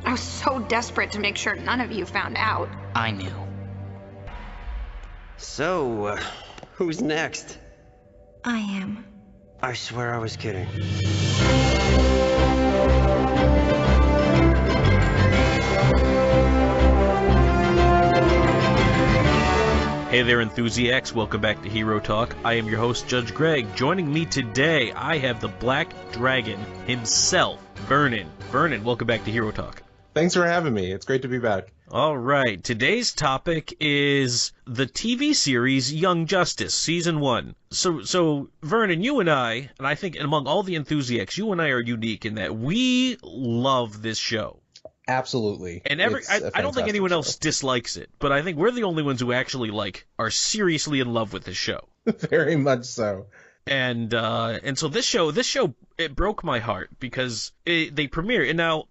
I was so desperate to make sure none of you found out. I knew. So, who's next? I am. I swear I was kidding. Hey there, Enthusiacs. Welcome back to Hero Talk. I am your host, Judge Greg. Joining me today, I have the Black Dragon himself, Vernon. Vernon, welcome back to Hero Talk. Thanks for having me. It's great to be back. All right. Today's topic is the TV series Young Justice, Season 1. So Vernon, you and I think among all the Enthusiacs, you and I are unique in that we love this show. Absolutely. And I don't think anyone else dislikes it, but I think we're the only ones who actually are seriously in love with this show. Very much so. And so this show it broke my heart because they premiered. And now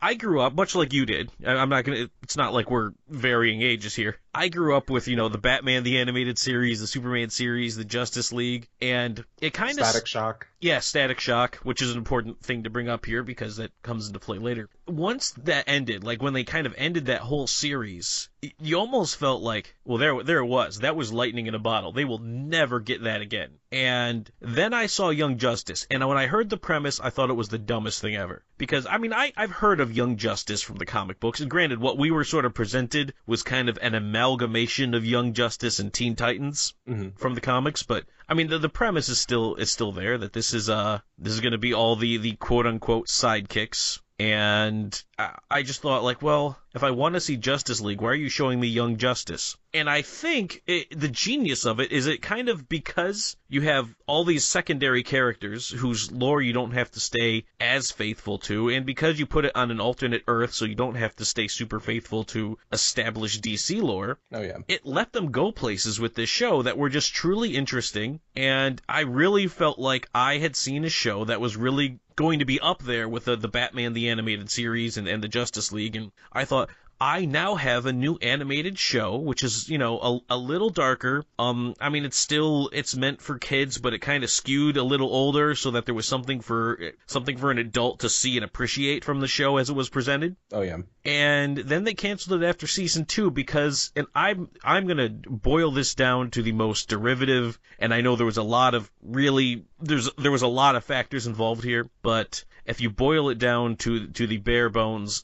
I grew up much like you did. It's not like we're varying ages here. I grew up with, the Batman the Animated Series, the Superman series, the Justice League, and it kind of... Static Shock. Yeah, Static Shock, which is an important thing to bring up here because that comes into play later. Once that ended, when they kind of ended that whole series, you almost felt like, well, there it was. That was lightning in a bottle. They will never get that again. And then I saw Young Justice, and when I heard the premise, I thought it was the dumbest thing ever. Because, I've heard of Young Justice from the comic books, and granted, what we were sort of presented was kind of an amalgamation of Young Justice and Teen Titans from the comics, but the premise is still there that this is going to be all the quote unquote sidekicks. And I just thought, well, if I want to see Justice League, why are you showing me Young Justice? And I think the genius of it is it kind of because you have all these secondary characters whose lore you don't have to stay as faithful to, and because you put it on an alternate Earth so you don't have to stay super faithful to established DC lore, it let them go places with this show that were just truly interesting, and I really felt like I had seen a show that was really going to be up there with the Batman the Animated Series and the Justice League, and I thought, I now have a new animated show, which is, a little darker. It's meant for kids, but it kind of skewed a little older so that there was something for an adult to see and appreciate from the show as it was presented. Oh, yeah. And then they canceled it after season 2 because, and I'm going to boil this down to the most derivative, and I know there was a lot of there was a lot of factors involved here, but if you boil it down to the bare bones,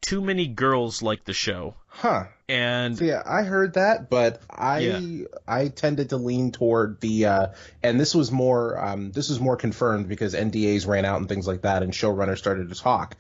too many girls like the show. Huh. And so, yeah, I heard that, but I tended to lean toward the and this was more confirmed because NDAs ran out and things like that, and showrunners started to talk.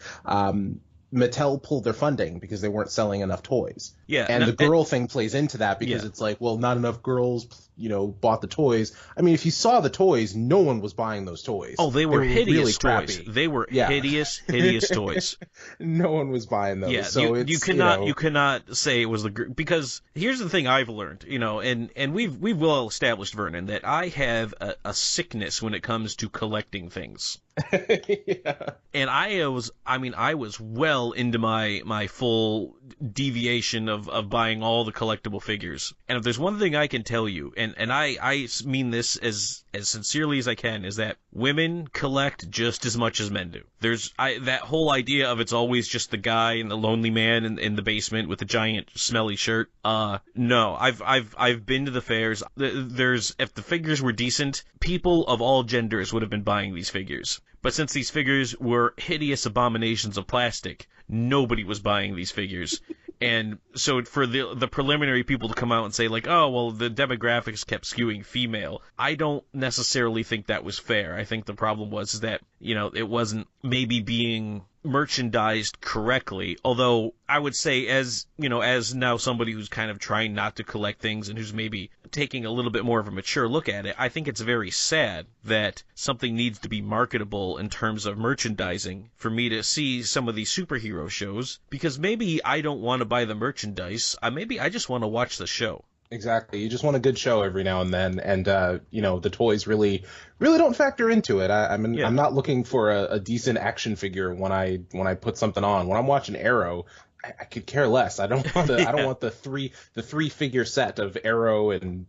Mattel pulled their funding because they weren't selling enough toys. Yeah. And the girl thing plays into that because it's like, well, not enough girls, bought the toys. If you saw the toys, no one was buying those toys. Oh, they were hideous really toys. Crappy. They were hideous toys. No one was buying those. Yeah, so you cannot say it was because here's the thing I've learned, and we've well established, Vernon, that I have a sickness when it comes to collecting things. Yeah. And I was well into my full deviation of buying all the collectible figures. And if there's one thing I can tell you, and I mean this as sincerely as I can, is that women collect just as much as men do. That whole idea of it's always just the guy and the lonely man in the basement with the giant smelly shirt. No, I've been to the fairs. If the figures were decent, people of all genders would have been buying these figures. But since these figures were hideous abominations of plastic, nobody was buying these figures. And so for the preliminary people to come out and say, oh, well, the demographics kept skewing female, I don't necessarily think that was fair. I think the problem was that, it wasn't maybe being merchandised correctly, although I would say as now somebody who's kind of trying not to collect things and who's maybe taking a little bit more of a mature look at it, I think it's very sad that something needs to be marketable in terms of merchandising for me to see some of these superhero shows, because maybe I don't want to buy the merchandise, maybe I just want to watch the show. Exactly. You just want a good show every now and then, and the toys really don't factor into it. I'm not looking for a decent action figure when I put something on. When I'm watching Arrow, I could care less. I don't want I don't want the three figure set of Arrow and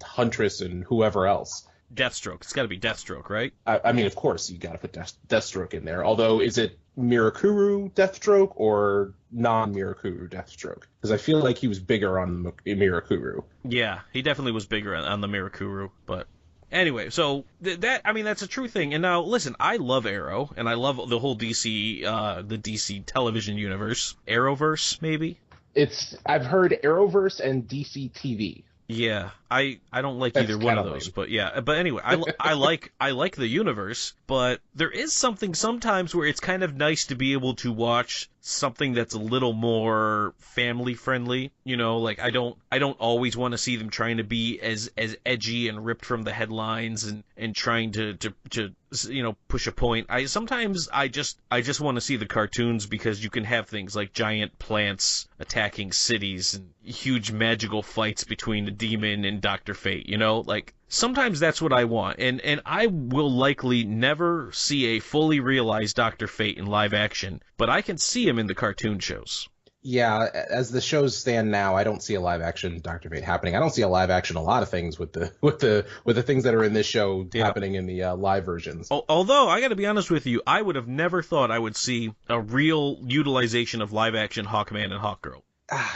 Huntress and whoever else. Deathstroke. It's got to be Deathstroke, right? Of course you got to put Deathstroke in there. Although, is it Mirakuru Deathstroke or non-Mirakuru Deathstroke, because I feel like he was bigger on Mirakuru. Yeah, he definitely was bigger on the Mirakuru, but anyway, so that's a true thing. And now, listen, I love Arrow, and I love the whole DC, the DC television universe. Arrowverse, maybe? I've heard Arrowverse and DC TV. Yeah, I don't like either one of those, lame. But yeah, but anyway, I like the universe, but there is something sometimes where it's kind of nice to be able to watch something that's a little more family friendly, like I don't always want to see them trying to be as edgy and ripped from the headlines and trying to push a point. I just want to see the cartoons, because you can have things like giant plants attacking cities and huge magical fights between a demon and Dr. Fate, like sometimes that's what I want, and I will likely never see a fully realized Dr. Fate in live action, but I can see him in the cartoon shows. Yeah, as the shows stand now, I don't see a live action Dr. Fate happening. I don't see a live action a lot of things with the things that are in this show happening in the live versions. Although I got to be honest with you, I would have never thought I would see a real utilization of live action Hawkman and Hawkgirl.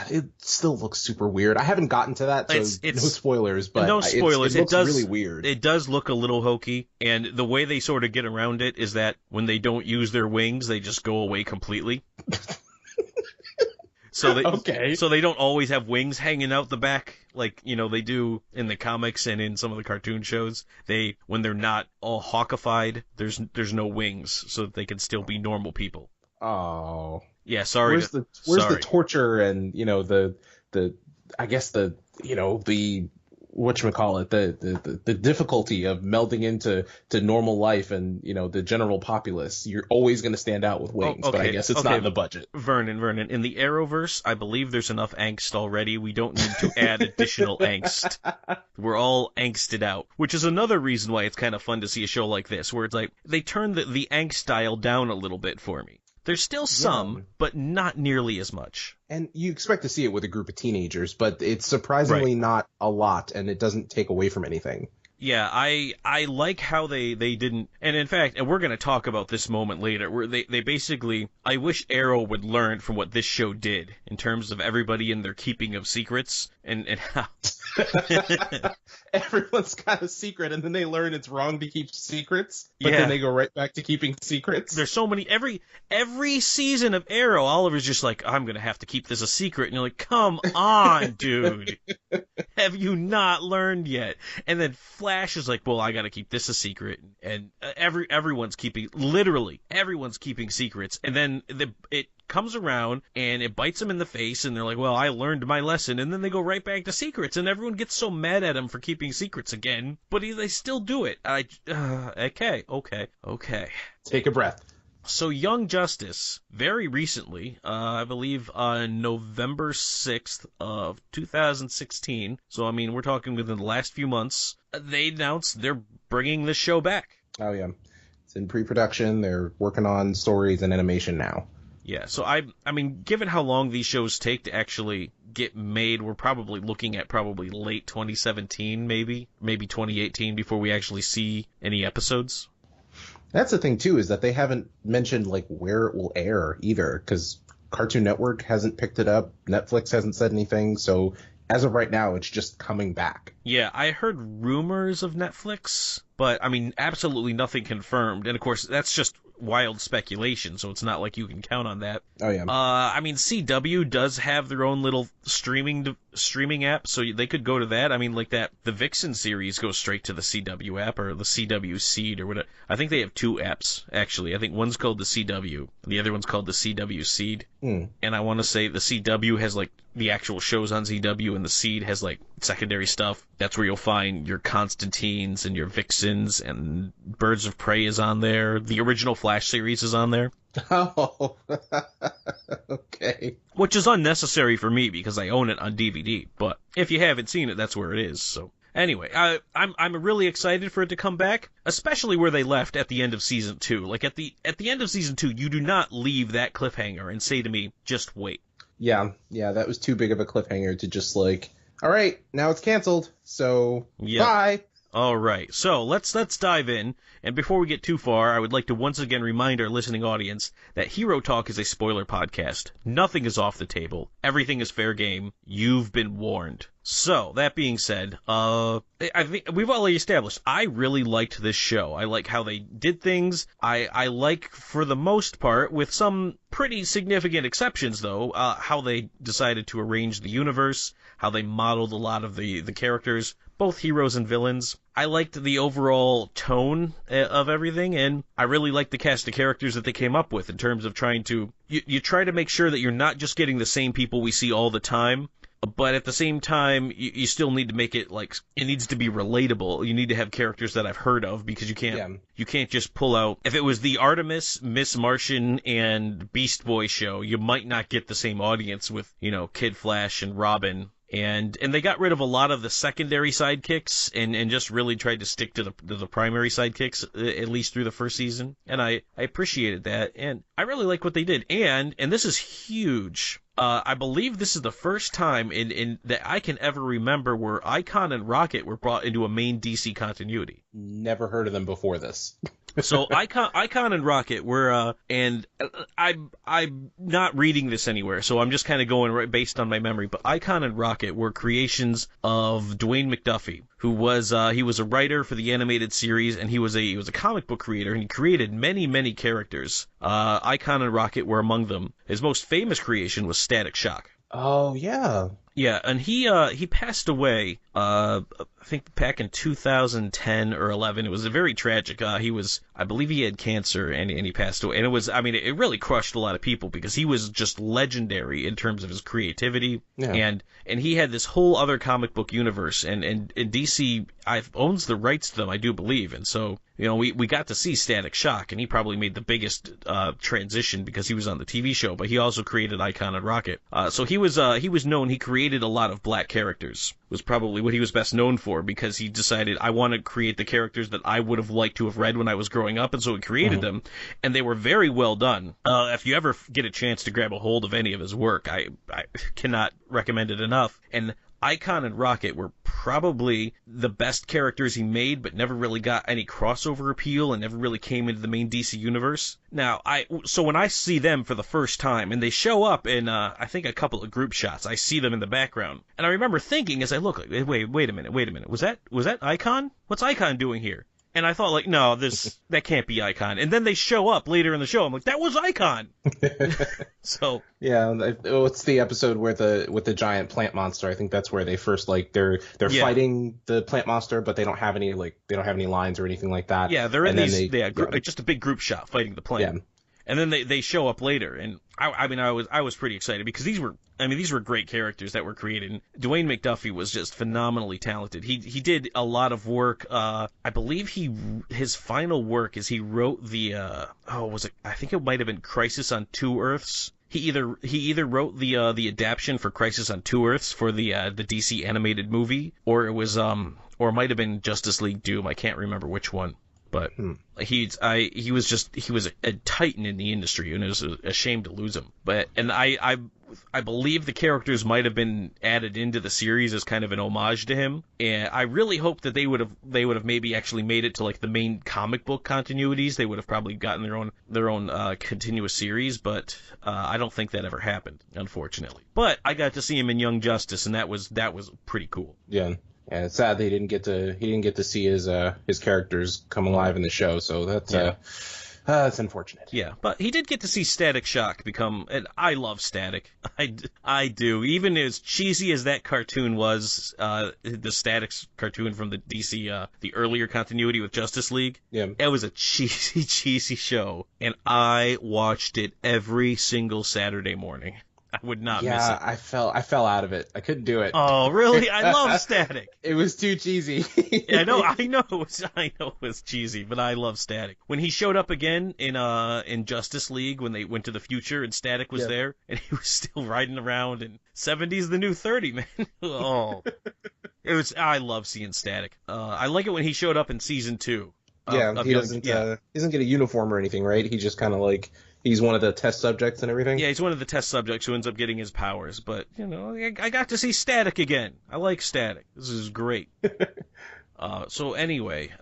It still looks super weird. I haven't gotten to that, so no spoilers. But no spoilers. It looks really weird. It does look a little hokey, and the way they sort of get around it is that when they don't use their wings, they just go away completely. So they don't always have wings hanging out the back like they do in the comics and in some of the cartoon shows. When they're not all hawkified, there's no wings, so that they can still be normal people. Oh. Yeah, sorry. Where's the torture and the whatchamacallit, the difficulty of melding into normal life and the general populace? You're always going to stand out with wings, but I guess it's not in the budget. Vernon, in the Arrowverse, I believe there's enough angst already. We don't need to add additional angst. We're all angsted out, which is another reason why it's kind of fun to see a show like this, where it's like they turn the angst dial down a little bit for me. There's still some, but not nearly as much. And you expect to see it with a group of teenagers, but it's surprisingly not a lot, and it doesn't take away from anything. Yeah, I like how they didn't, and in fact, and we're going to talk about this moment later, where they basically, I wish Arrow would learn from what this show did in terms of everybody in their keeping of secrets, and how... Everyone's got a secret, and then they learn it's wrong to keep secrets, but then they go right back to keeping secrets. There's so many, every season of Arrow, Oliver's just like, I'm going to have to keep this a secret, and you're like, come on, dude. Have you not learned yet? And then Flash is like, well, I got to keep this a secret, and everyone's keeping secrets, and then it comes around and it bites them in the face, and they're like, well, I learned my lesson, and then they go right back to secrets, and everyone gets so mad at him for keeping secrets again, but they still do it. Okay. Take a breath. So Young Justice, very recently, I believe on November 6th of 2016, so I mean, we're talking within the last few months, they announced they're bringing this show back. Oh yeah. It's in pre-production. They're working on stories and animation now. Yeah, so I mean, given how long these shows take to actually get made, we're probably looking at late 2017, maybe 2018 before we actually see any episodes. That's the thing too, is that they haven't mentioned like where it will air either, because Cartoon Network hasn't picked it up, Netflix hasn't said anything, so as of right now, it's just coming back. Yeah, I heard rumors of Netflix, but I mean, absolutely nothing confirmed, and of course, that's just wild speculation, so it's not like you can count on that. Oh yeah. I mean, CW does have their own little streaming app, so they could go to that. I mean, like the Vixen series goes straight to the CW app, or the CW Seed, or whatever. I think they have two apps, actually. I think one's called the CW, and the other one's called the CW Seed. And I want to say the CW has like the actual shows on CW, and the Seed has like secondary stuff. That's where you'll find your Constantines and your Vixens, and Birds of Prey is on there. The original Flash series is on there. Oh, okay. Which is unnecessary for me because I own it on DVD. But if you haven't seen it, that's where it is. So anyway, I'm really excited for it to come back, especially where they left at the end of season 2. Like at the end of season 2, you do not leave that cliffhanger and say to me, just wait. Yeah, that was too big of a cliffhanger to just like, all right, now it's canceled, so bye. All right, so let's dive in. And before we get too far, I would like to once again remind our listening audience that Hero Talk is a spoiler podcast. Nothing is off the table. Everything is fair game. You've been warned. So, that being said, I think we've already established, I really liked this show. I like how they did things. I like, for the most part, with some pretty significant exceptions, though, how they decided to arrange the universe, how they modeled a lot of the characters, both heroes and villains. I liked the overall tone of everything, and I really liked the cast of characters that they came up with in terms of trying to... You try to make sure that you're not just getting the same people we see all the time, but at the same time, you still need to make it, like, it needs to be relatable. You need to have characters that I've heard of, because you can't just pull out... If it was the Artemis, Miss Martian, and Beast Boy show, you might not get the same audience with, Kid Flash and Robin. And they got rid of a lot of the secondary sidekicks and just really tried to stick to the primary sidekicks, at least through the first season. And I appreciated that. And I really like what they did. And this is huge. I believe this is the first time in that I can ever remember where Icon and Rocket were brought into a main DC continuity. Never heard of them before this. So Icon and Rocket were, and I'm not reading this anywhere, so I'm just kind of going right based on my memory. But Icon and Rocket were creations of Dwayne McDuffie, who was he was a writer for the animated series, and he was a comic book creator, and he created many characters. Icon and Rocket were among them. His most famous creation was Static Shock. Oh yeah. Yeah, and he passed away, I think back in 2010 or 11. It was very tragic. I believe he had cancer and he passed away. And it really crushed a lot of people because he was just legendary in terms of his creativity. Yeah. And he had this whole other comic book universe, and DC owns the rights to them, I do believe. And so, we got to see Static Shock, and he probably made the biggest transition because he was on the TV show, but he also created Icon and Rocket. So he was known, he created a lot of black characters, was probably what he was best known for, because he decided, I want to create the characters that I would have liked to have read when I was growing up, and so he created them, and they were very well done. If you ever get a chance to grab a hold of any of his work, I cannot recommend it enough. And Icon and Rocket were probably the best characters he made, but never really got any crossover appeal and never really came into the main DC universe. Now, so when I see them for the first time, and they show up in, I think, a couple of group shots, I see them in the background. And I remember thinking as I look, wait a minute. Was that Icon? What's Icon doing here? And I thought, like, no, that can't be Icon. And then they show up later in the show. I'm like, that was Icon. So yeah, it's the episode where with the giant plant monster. I think that's where they first they're fighting the plant monster, but they don't have any lines or anything like that. Yeah, they're in just a big group shot fighting the plant. Yeah. And then they show up later, and I was pretty excited because these were great characters that were created. Dwayne McDuffie was just phenomenally talented. He did a lot of work. I believe his final work is he wrote I think it might have been Crisis on Two Earths. He either wrote the adaptation for Crisis on Two Earths for the DC animated movie, or it was or it might have been Justice League Doom. I can't remember which one. But he was a titan in the industry, and it was a shame to lose him. And I believe the characters might have been added into the series as kind of an homage to him. And I really hope that they would have maybe actually made it to like the main comic book continuities. They would have probably gotten their own continuous series, but I don't think that ever happened, unfortunately. But I got to see him in Young Justice, and that was pretty cool. Yeah. And it's sad that he didn't get to see his characters come alive in the show, so that's unfortunate. Yeah, but he did get to see Static Shock become, and I love Static. I do. Even as cheesy as that cartoon was, the Static's cartoon from the DC, the earlier continuity with Justice League. Yeah. It was a cheesy show, and I watched it every single Saturday morning. I would not miss it. Yeah, I fell out of it. I couldn't do it. Oh, really? I love Static. It was too cheesy. I know it was cheesy, but I love Static. When he showed up again in Justice League, when they went to the future and Static was there, and he was still riding around, and 70's the new 30, man. Oh, I love seeing Static. I like it when he showed up in season 2. He doesn't get a uniform or anything, right? He just kind of he's one of the test subjects and everything? Yeah, he's one of the test subjects who ends up getting his powers. But, I got to see Static again. I like Static. This is great. So anyway,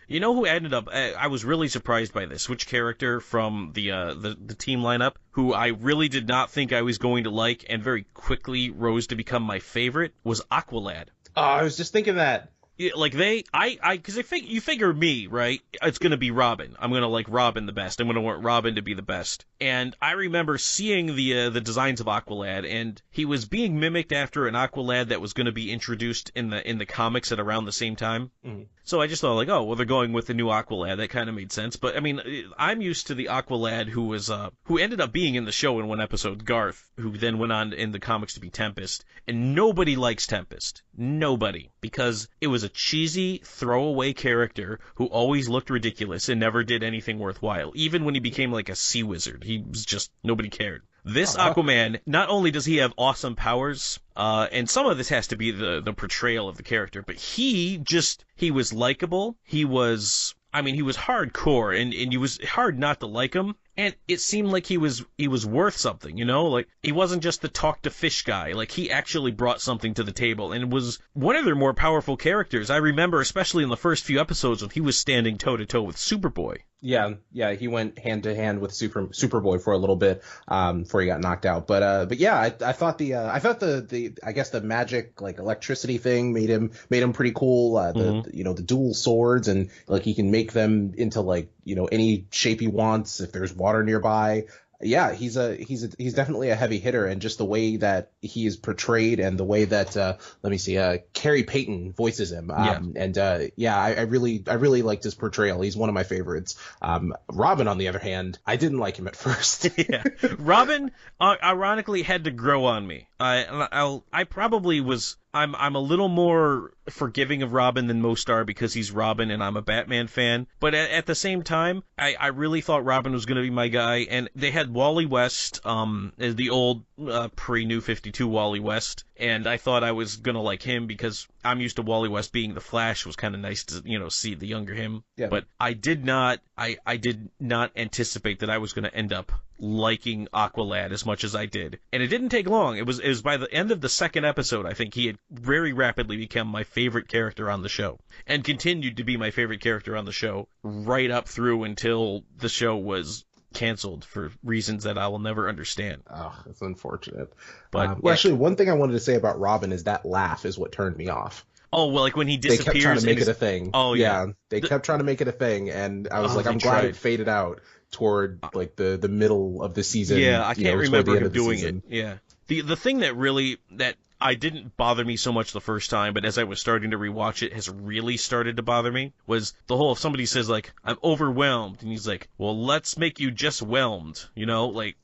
you know who ended up? I was really surprised by this. Which character from the team lineup who I really did not think I was going to like and very quickly rose to become my favorite was Aqualad. Oh, I was just thinking that. Yeah, like because you figure me, right? It's gonna be Robin. I'm gonna like Robin the best. I'm gonna want Robin to be the best. And I remember seeing the designs of Aqualad, and he was being mimicked after an Aqualad that was gonna be introduced in the comics at around the same time. Mm-hmm. So I just thought like, oh, well, they're going with the new Aqualad. That kind of made sense. But I mean, I'm used to the Aqualad who ended up being in the show in one episode, Garth, who then went on in the comics to be Tempest. And nobody likes Tempest. Nobody. Because it was a cheesy, throwaway character who always looked ridiculous and never did anything worthwhile. Even when he became like a sea wizard, he was just, nobody cared. This Aquaman, not only does he have awesome powers, and some of this has to be the portrayal of the character, but he was likable. He was hardcore, and it was hard not to like him. And it seemed like he was worth something, you know? Like, he wasn't just the talk to fish guy. Like, he actually brought something to the table and was one of their more powerful characters. I remember, especially in the first few episodes, when he was standing toe-to-toe with Superboy. Yeah, he went hand to hand with Superboy for a little bit before he got knocked out. But yeah, I thought the magic, like, electricity thing made him pretty cool. The dual swords, and like he can make them into like, you know, any shape he wants if there's water nearby. Yeah, he's definitely a heavy hitter, and just the way that he is portrayed and the way that Carrie Payton voices him. I really liked his portrayal. He's one of my favorites. Robin, on the other hand, I didn't like him at first. Yeah, Robin ironically had to grow on me. I probably was. I'm a little more forgiving of Robin than most are because he's Robin and I'm a Batman fan. But at the same time, I really thought Robin was going to be my guy. And they had Wally West, the old pre-New 52 Wally West. And I thought I was going to like him because I'm used to Wally West being the Flash. It was kind of nice to, you know, see the younger him. Yeah. But I did not anticipate that I was going to end up liking Aqualad as much as I did. And it didn't take long. It was by the end of the second episode, I think he had very rapidly become my favorite character on the show. And continued to be my favorite character on the show right up through until the show was canceled for reasons that I will never understand. Oh, that's unfortunate. But actually, one thing I wanted to say about Robin is that laugh is what turned me off. Oh, well, like when he disappears. They kept trying to make it a thing. Oh, yeah. They kept trying to make it a thing, and I was I'm glad it faded out toward like the middle of the season. Yeah, I can't remember him doing it. Yeah. The thing that I didn't bother me so much the first time, but as I was starting to rewatch it, has really started to bother me, was the whole, if somebody says, like, I'm overwhelmed, and he's like, well, let's make you just whelmed, you know, like,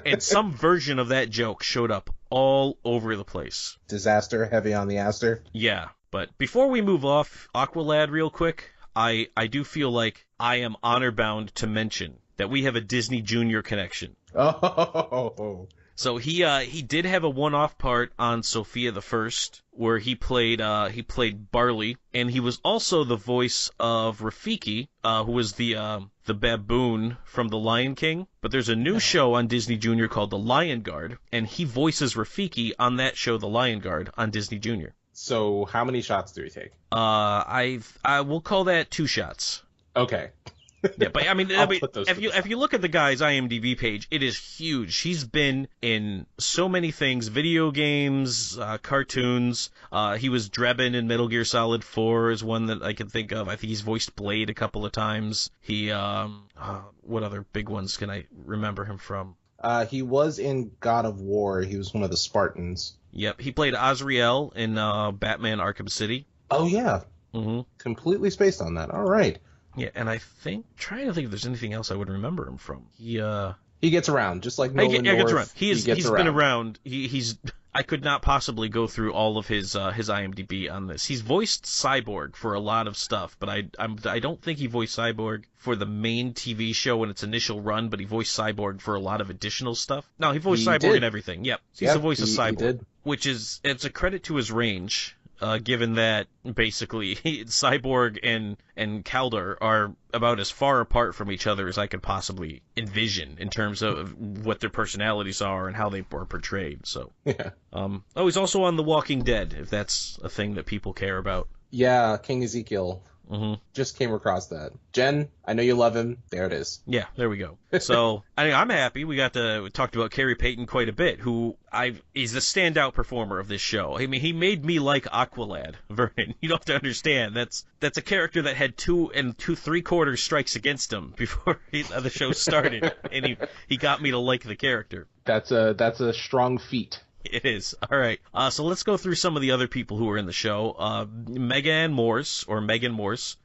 and some version of that joke showed up all over the place. Disaster, heavy on the aster. Yeah, but before we move off Aqualad real quick, I do feel like I am honor-bound to mention that we have a Disney Junior connection. Oh. So he did have a one-off part on Sophia the First, where he played Barley, and he was also the voice of Rafiki, who was the baboon from The Lion King. But there's a new show on Disney Junior called The Lion Guard, and he voices Rafiki on that show, The Lion Guard, on Disney Junior. So how many shots do we take? I will call that 2 shots. Okay. Yeah, but I mean, if you look at the guy's IMDb page, it is huge. He's been in so many things: video games, cartoons. He was Drebin in Metal Gear Solid 4 is one that I can think of. I think he's voiced Blade a couple of times. He what other big ones can I remember him from? He was in God of War. He was one of the Spartans. Yep, he played Azrael in Batman Arkham City. Oh yeah. Mm-hmm. Completely spaced on that. All right. Yeah, and trying to think if there's anything else I would remember him from. He gets around, just like Nolan North. Gets around. He's been around. He's. I could not possibly go through all of his IMDb on this. He's voiced Cyborg for a lot of stuff, but I don't think he voiced Cyborg for the main TV show in its initial run, but he voiced Cyborg for a lot of additional stuff. No, he voiced Cyborg in everything. Yep, he's the voice of Cyborg, which is it's a credit to his range. Given that basically Cyborg and Kaldor are about as far apart from each other as I could possibly envision in terms of what their personalities are and how they are portrayed. So yeah. He's also on The Walking Dead, if that's a thing that people care about. Yeah, King Ezekiel. Mm-hmm. Just came across that. Jen, I know you love him. There it is. Yeah, there we go. So I'm happy. We talked about Carrie Payton quite a bit, he's the standout performer of this show. I mean, he made me like Aqualad, Vernon. You don't have to understand. That's a character that had 2 3/4 strikes against him before the show started, and he got me to like the character. That's a strong feat. It is. All right. So let's go through some of the other people who were in the show. Megan Morse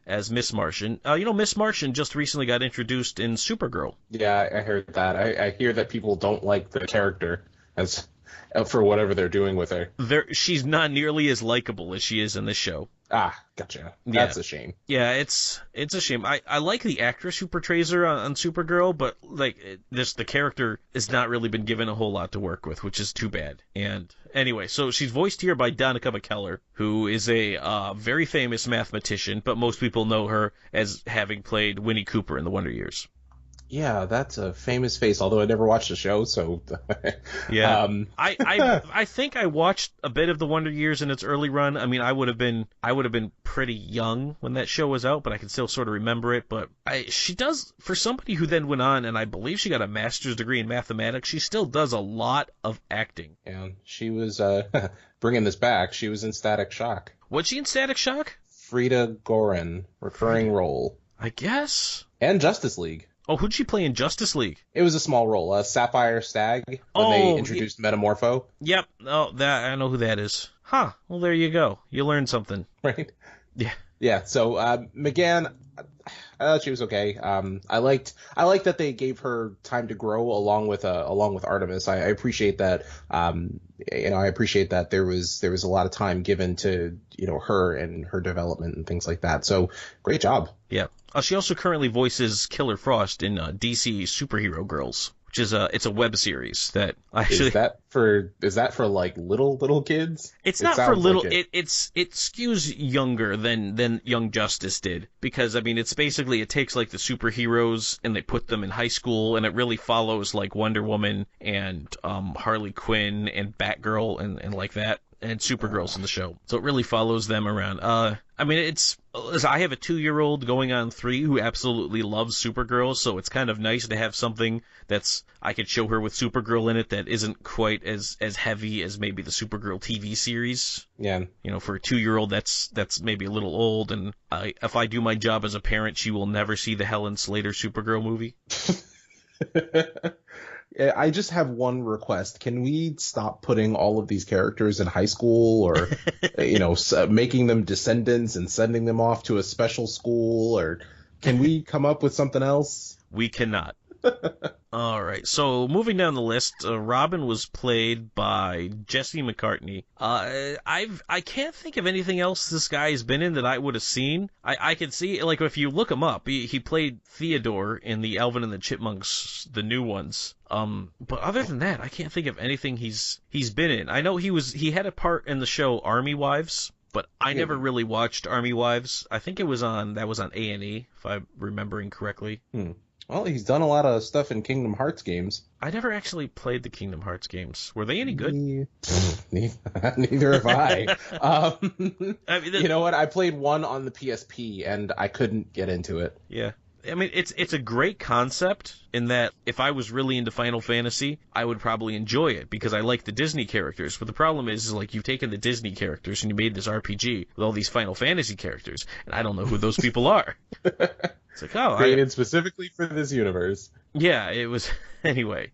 as Miss Martian. Miss Martian just recently got introduced in Supergirl. Yeah, I heard that. I hear that people don't like the character as for whatever they're doing with her. She's not nearly as likable as she is in this show. Ah, gotcha. That's a shame. Yeah, it's a shame. I like the actress who portrays her on Supergirl, but the character has not really been given a whole lot to work with, which is too bad. And anyway, so she's voiced here by Danica McKellar, who is a very famous mathematician, but most people know her as having played Winnie Cooper in the Wonder Years. Yeah, that's a famous face, although I never watched the show, so... Yeah. I think I watched a bit of the Wonder Years in its early run. I mean, I would have been pretty young when that show was out, but I can still sort of remember it. But she does, for somebody who then went on, and I believe she got a master's degree in mathematics, she still does a lot of acting. Yeah, she was, bringing this back, she was in Static Shock. Was she in Static Shock? Frida Gorin, recurring role. I guess. And Justice League. Oh, who'd she play in Justice League? It was a small role. Sapphire Stag, when they introduced Metamorpho. Yep. Oh, I know who that is. Huh. Well, there you go. You learned something. Right? Yeah. Yeah, so McGann, I thought she was okay. I liked that they gave her time to grow along with Artemis. I appreciate that. I appreciate that there was a lot of time given to her and her development and things like that. So great job. Yeah. She also currently voices Killer Frost in DC Superhero Girls, which is it's a web series that actually is that for like little kids? It's not for little. Like it skews younger than Young Justice did, because I mean it takes like the superheroes and they put them in high school, and it really follows like Wonder Woman and Harley Quinn and Batgirl and like that. And Supergirl's in the show. So it really follows them around. I mean, I have a 2-year-old going on 3 who absolutely loves Supergirl, so it's kind of nice to have something I could show her with Supergirl in it that isn't quite as heavy as maybe the Supergirl TV series. Yeah. For a 2-year-old, that's maybe a little old, and if I do my job as a parent, she will never see the Helen Slater Supergirl movie. I just have one request. Can we stop putting all of these characters in high school, or, making them descendants and sending them off to a special school, or can we come up with something else? We cannot. All right. So moving down the list, Robin was played by Jesse McCartney. I can't think of anything else this guy has been in that I would have seen. I can see, like, if you look him up, he played Theodore in the Alvin and the Chipmunks, the new ones. But other than that, I can't think of anything he's been in. I know he had a part in the show Army Wives, but I never really watched Army Wives. I think that was on A&E, if I'm remembering correctly. Well, he's done a lot of stuff in Kingdom Hearts games. I never actually played the Kingdom Hearts games. Were they any good? Neither have I. You know what? I played one on the PSP, and I couldn't get into it. Yeah. I mean, it's a great concept in that if I was really into Final Fantasy, I would probably enjoy it because I like the Disney characters. But the problem is like you've taken the Disney characters and you made this RPG with all these Final Fantasy characters, and I don't know who those people are. It's like, created specifically for this universe. Yeah, it was. Anyway,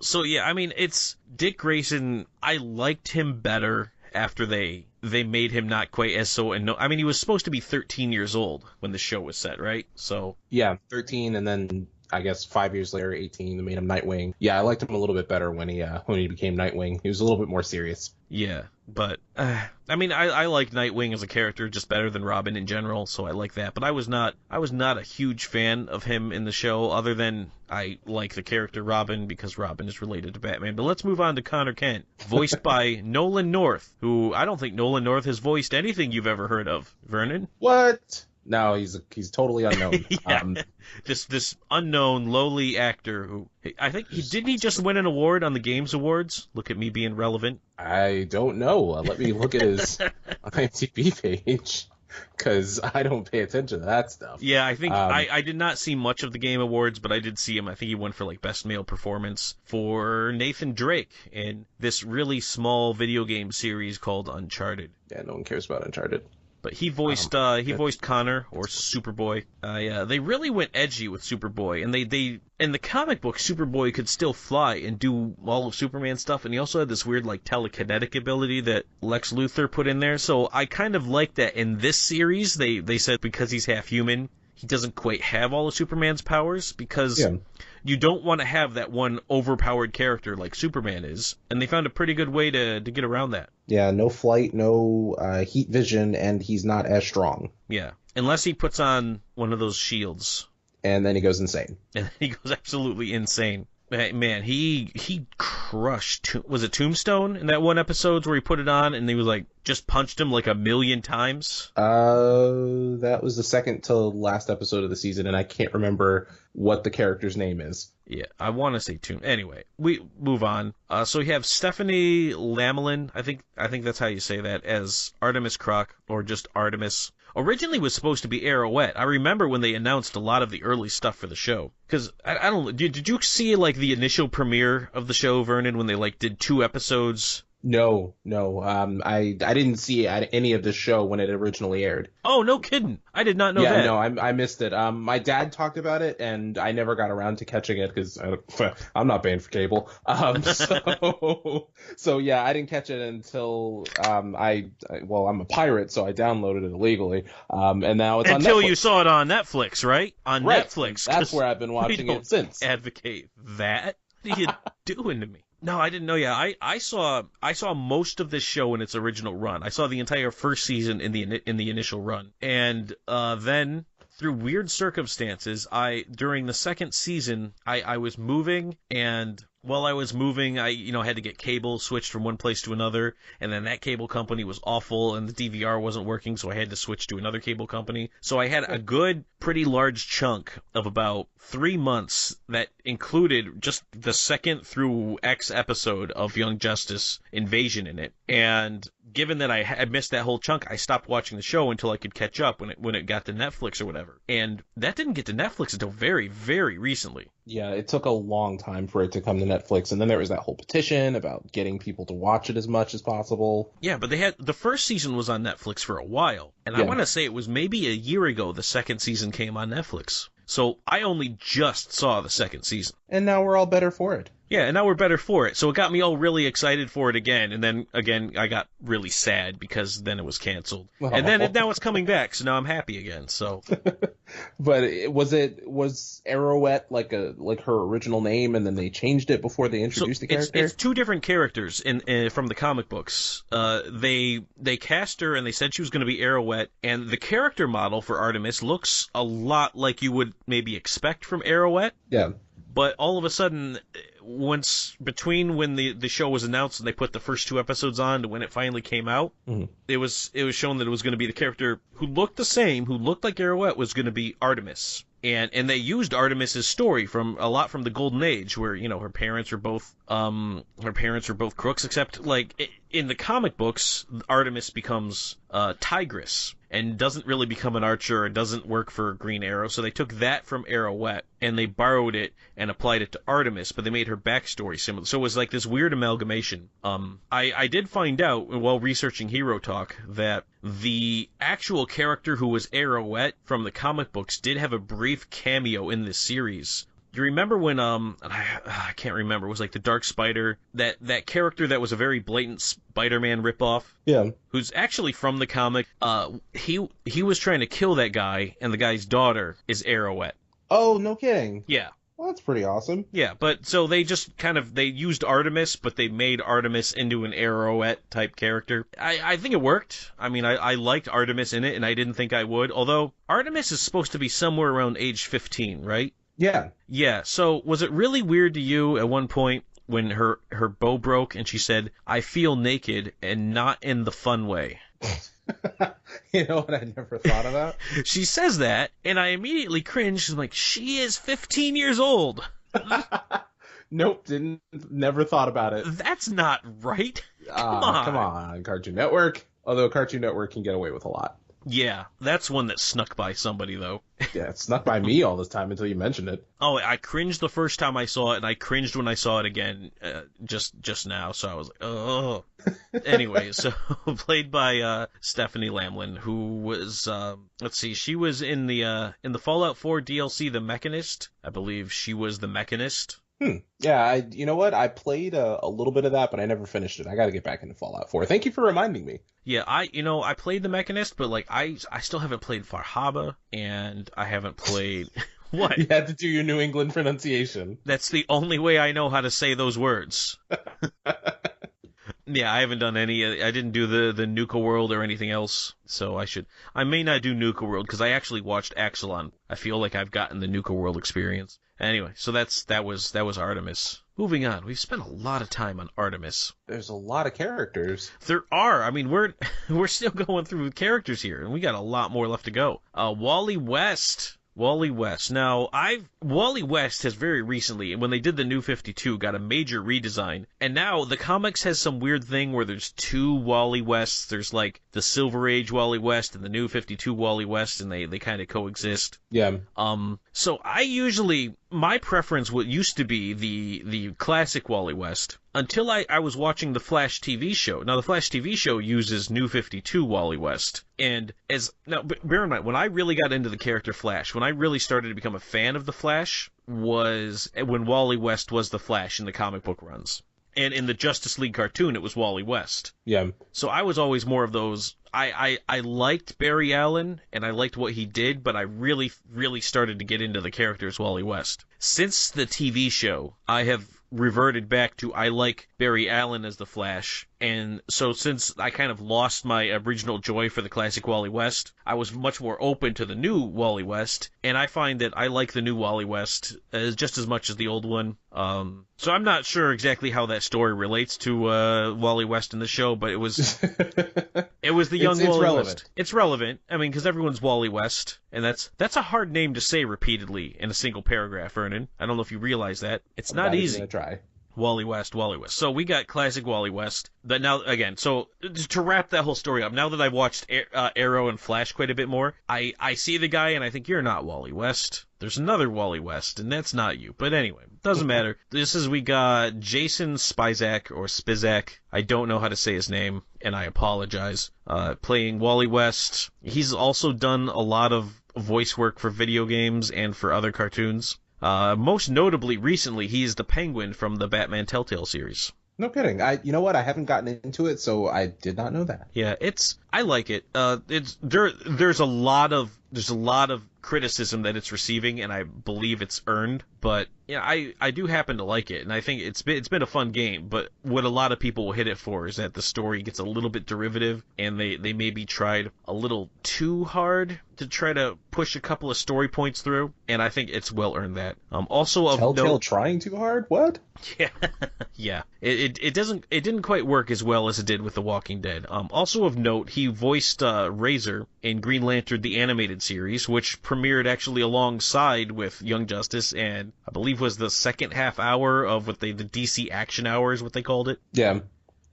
so yeah, I mean, it's Dick Grayson. I liked him better after they made him not quite as so. I mean, he was supposed to be 13 years old when the show was set, right? So yeah, 13, and then I guess 5 years later, 18, they made him Nightwing. Yeah, I liked him a little bit better when he became Nightwing. He was a little bit more serious. Yeah, but I mean, I like Nightwing as a character just better than Robin in general, so I like that. But I was not a huge fan of him in the show, other than I like the character Robin because Robin is related to Batman. But let's move on to Connor Kent, voiced by Nolan North, who I don't think Nolan North has voiced anything you've ever heard of. Vernon? What? No, he's totally unknown. Yeah. This unknown, lowly actor who I think didn't he just win an award on the Games Awards? Look at me being relevant. I don't know. Let me look at his IMDb page because I don't pay attention to that stuff. Yeah, I think I did not see much of the Game Awards, but I did see him. I think he won for like Best Male Performance for Nathan Drake in this really small video game series called Uncharted. Yeah, no one cares about Uncharted. But he voiced Connor or Superboy. Yeah, they really went edgy with Superboy, and they in the comic book Superboy could still fly and do all of Superman's stuff, and he also had this weird like telekinetic ability that Lex Luthor put in there. So I kind of like that in this series. They said because he's half human, he doesn't quite have all of Superman's powers because you don't want to have that one overpowered character like Superman is, and they found a pretty good way to get around that. Yeah, no flight, no heat vision, and he's not as strong. Yeah, unless he puts on one of those shields. And then he goes insane. And he goes absolutely insane. Man, he crushed. Was it Tombstone in that one episode where he put it on and he was like just punched him like 1,000,000 times? That was the second to last episode of the season, and I can't remember what the character's name is. Yeah, I want to say Tomb. Anyway, we move on. So you have Stephanie Lamelin, I think that's how you say that, as Artemis Croc, or just Artemis. Originally was supposed to be Arrowette. I remember when they announced a lot of the early stuff for the show. Because, I don't know, did you see, like, the initial premiere of the show, Vernon, when they, like, did 2 episodes? No. I didn't see any of the show when it originally aired. Oh, no kidding. I did not know that. Yeah, no, I missed it. My dad talked about it, and I never got around to catching it because I'm not paying for cable. So yeah, I didn't catch it until I'm a pirate, so I downloaded it illegally. And now it's on Netflix. Until you saw it on Netflix, right? On Netflix. That's where I've been watching it since. Advocate that. What are you doing to me? No, I didn't know. Yeah, I saw most of this show in its original run. I saw the entire first season in the initial run, and then through weird circumstances, during the second season, I was moving, and while I was moving, I had to get cable switched from one place to another, and then that cable company was awful, and the DVR wasn't working, so I had to switch to another cable company. So I had a good, pretty large chunk of about 3 months that included just the second through X episode of Young Justice Invasion in it. And given that I had missed that whole chunk, I stopped watching the show until I could catch up when it got to Netflix or whatever. And that didn't get to Netflix until very, very recently. Yeah, it took a long time for it to come to Netflix, and then there was that whole petition about getting people to watch it as much as possible. Yeah, but the first season was on Netflix for a while, and I want to say it was maybe a year ago the second season came on Netflix. So I only just saw the second season. And now we're all better for it. Yeah, and now we're better for it. So it got me all really excited for it again, and then again I got really sad because then it was canceled. Oh. And then now it's coming back, so now I'm happy again. So, but was Arrowette like her original name, and then they changed it before they introduced the character? It's 2 different characters from the comic books. They cast her and they said she was going to be Arrowette, and the character model for Artemis looks a lot like you would maybe expect from Arrowette. Yeah. But all of a sudden, between when the show was announced and they put the first 2 episodes on to when it finally came out, it was shown that it was going to be the character who looked the same, who looked like Arrowette, was going to be Artemis. And they used Artemis's story from the Golden Age, where her parents were both crooks, except like in the comic books, Artemis becomes Tigress and doesn't really become an archer and doesn't work for Green Arrow. So they took that from Arrowette and they borrowed it and applied it to Artemis, but they made her backstory similar. So it was like this weird amalgamation. I did find out while researching Hero Talk that the actual character who was Arrowette from the comic books did have a brief cameo in this series. Do you remember when I can't remember, it was like the Dark Spider, that character that was a very blatant Spider-Man ripoff? Yeah. Who's actually from the comic. He was trying to kill that guy, and the guy's daughter is Arrowette. Oh, no kidding. Yeah. Well, that's pretty awesome. Yeah, but so they just they used Artemis, but they made Artemis into an Arrowette type character. I think it worked. I mean, I liked Artemis in it, and I didn't think I would. Although Artemis is supposed to be somewhere around age 15, right? Yeah. Yeah, so was it really weird to you at one point when her bow broke and she said, "I feel naked," and not in the fun way? You know what I never thought of that? She says that, and I immediately cringed. I'm like, she is 15 years old. Nope, never thought about it. That's not right. Come on. Come on, Cartoon Network. Although Cartoon Network can get away with a lot. Yeah, that's one that snuck by somebody, though. Yeah, it snuck by me all this time until you mentioned it. Oh, I cringed the first time I saw it, and I cringed when I saw it again just now, so I was like, oh. Anyway, so played by Stephanie Lamlin, who was, let's see, she was in the Fallout 4 DLC, The Mechanist. I believe she was the Mechanist. Yeah, you know what? I played a little bit of that, but I never finished it. I got to get back into Fallout 4. Thank you for reminding me. Yeah, I played The Mechanist, but like I still haven't played Farhaba, and I haven't played what? You had to do your New England pronunciation. That's the only way I know how to say those words. Yeah, I haven't done any. I didn't do the Nuka World or anything else, so I may not do Nuka World because I actually watched Axelon. I feel like I've gotten the Nuka World experience. Anyway, so that was Artemis. Moving on, we've spent a lot of time on Artemis. There's a lot of characters. There are. I mean, we're still going through characters here, and we got a lot more left to go. Wally West. Wally West. Now, Wally West has very recently, when they did the New 52, got a major redesign. And now the comics has some weird thing where there's two Wally Wests. There's like the Silver Age Wally West and the New 52 Wally West, and they kind of coexist. Yeah. So my preference used to be the classic Wally West until I was watching the Flash TV show. Now, the Flash TV show uses New 52 Wally West. And bear in mind, when I really got into the character Flash, when I really started to become a fan of the Flash, was when Wally West was the Flash in the comic book runs. And in the Justice League cartoon, it was Wally West. Yeah. So I was always more of those. I liked Barry Allen, and I liked what he did, but I really, really started to get into the character as Wally West. Since the TV show, I have reverted back to I like Barry Allen as the Flash, and so since I kind of lost my original joy for the classic Wally West, I was much more open to the new Wally West, and I find that I like the new Wally West just as much as the old one. So I'm not sure exactly how that story relates to Wally West in the show, but it was the young Wally relevant. West. It's relevant. I mean, because everyone's Wally West, and that's a hard name to say repeatedly in a single paragraph, Vernon. I don't know if you realize that. It's not easy. Try. Wally West, Wally West. So we got classic Wally West. But now, again, so to wrap that whole story up, now that I've watched Arrow and Flash quite a bit more, I see the guy and I think, you're not Wally West. There's another Wally West, and that's not you. But anyway, doesn't matter. We got Jason Spizak, or Spizak. I don't know how to say his name, and I apologize. Playing Wally West. He's also done a lot of voice work for video games and for other cartoons. Most notably, recently, he's the Penguin from the Batman Telltale series. No kidding. You know what? I haven't gotten into it, so I did not know that. Yeah, I like it. There's a lot of criticism that it's receiving, and I believe it's earned. But yeah, I do happen to like it, and I think it's been a fun game. But what a lot of people will hit it for is that the story gets a little bit derivative, and they maybe tried a little too hard to try to push a couple of story points through, and I think it's well earned that. Also of Telltale note, trying too hard? What? Yeah, yeah. It didn't quite work as well as it did with The Walking Dead. Also of note, he voiced Razor in Green Lantern the Animated Series, which premiered actually alongside with Young Justice, and I believe was the second half hour of the DC Action Hour is what they called it. Yeah.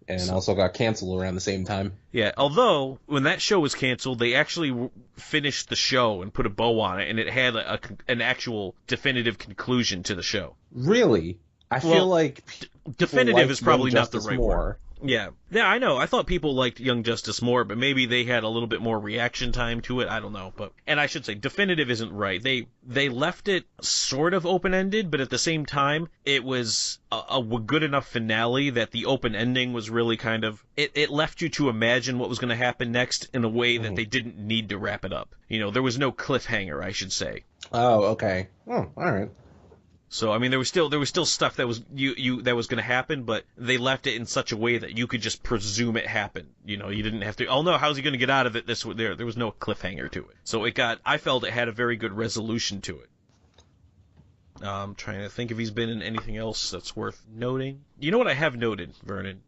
And also got canceled around the same time. Yeah, although when that show was canceled, they actually finished the show and put a bow on it, and it had an actual definitive conclusion to the show. Really? I feel like definitive is probably not the right more. word. Yeah, I know. I thought people liked Young Justice more, but maybe they had a little bit more reaction time to it. I don't know, and I should say definitive isn't right. They left it sort of open-ended, but at the same time, it was a good enough finale that the open ending was really kind of it left you to imagine what was going to happen next in a way that they didn't need to wrap it up. There was no cliffhanger, I should say. Oh, okay. Oh, all right. So I mean, there was still stuff that was that was going to happen, but they left it in such a way that you could just presume it happened. You didn't have to. Oh no, how's he going to get out of it? There was no cliffhanger to it. So I felt it had a very good resolution to it. I'm trying to think if he's been in anything else that's worth noting. You know what I have noted, Vernon?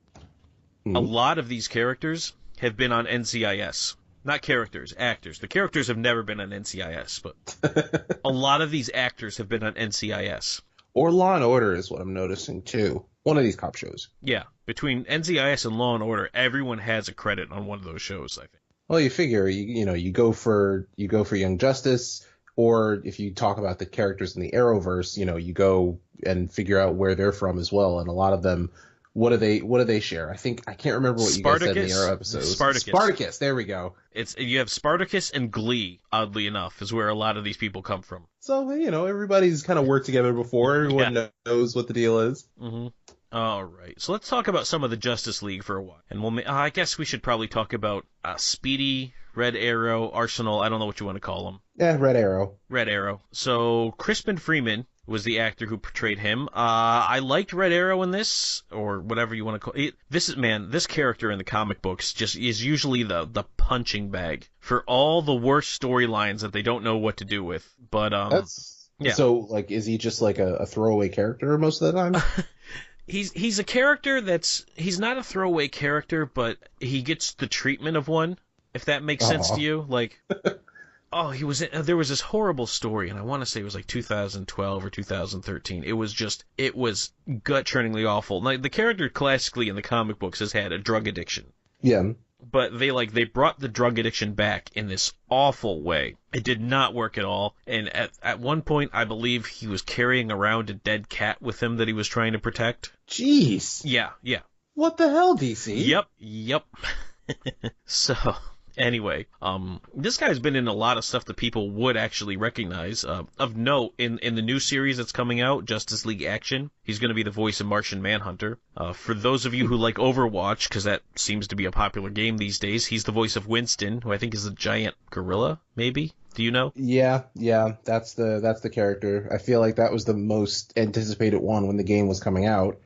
Mm-hmm. A lot of these characters have been on NCIS. Not characters, actors. The characters have never been on NCIS, but a lot of these actors have been on NCIS. Or Law and Order is what I'm noticing, too. One of these cop shows. Yeah, between NCIS and Law and Order, everyone has a credit on one of those shows, I think. Well, you figure, you go for Young Justice, or if you talk about the characters in the Arrowverse, you go and figure out where they're from as well. And a lot of them, what do they share? I can't remember what you guys said in the Arrow episode. Spartacus, there we go. You have Spartacus and Glee, oddly enough, is where a lot of these people come from. So, everybody's kind of worked together before. Everyone knows what the deal is. Mm-hmm. All right, so let's talk about some of the Justice League for a while. And I guess we should probably talk about Speedy, Red Arrow, Arsenal, I don't know what you want to call them. Yeah, Red Arrow. Red Arrow. So Crispin Freeman was the actor who portrayed him. I liked Red Arrow in this, or whatever you want to call it. This character in the comic books just is usually the punching bag for all the worst storylines that they don't know what to do with. But yeah. So, is he just a throwaway character most of the time? He's a character he's not a throwaway character, but he gets the treatment of one, if that makes sense to you. There was this horrible story, and I want to say it was 2012 or 2013. It was gut-churningly awful. The character classically in the comic books has had a drug addiction. Yeah. But they brought the drug addiction back in this awful way. It did not work at all. And at one point, I believe he was carrying around a dead cat with him that he was trying to protect. Jeez. Yeah. What the hell, DC? Yep. So, anyway, this guy's been in a lot of stuff that people would actually recognize. Of note, in the new series that's coming out, Justice League Action, he's going to be the voice of Martian Manhunter. For those of you who like Overwatch, because that seems to be a popular game these days, he's the voice of Winston, who I think is a giant gorilla, maybe? Do you know? Yeah, that's the character. I feel like that was the most anticipated one when the game was coming out.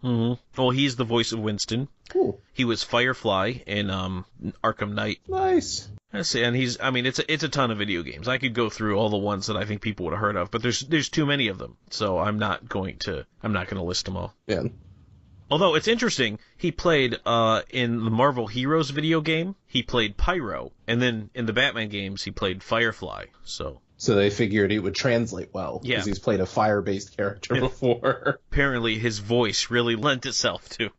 Mm-hmm. Well, he's the voice of Winston. Cool. He was Firefly in Arkham Knight. Nice. And it's a ton of video games. I could go through all the ones that I think people would have heard of, but there's too many of them, so I'm not going to list them all. Yeah. Although it's interesting, he played in the Marvel Heroes video game, he played Pyro, and then in the Batman games he played Firefly. So they figured it would translate well, because he's played a fire-based character before. Apparently his voice really lent itself to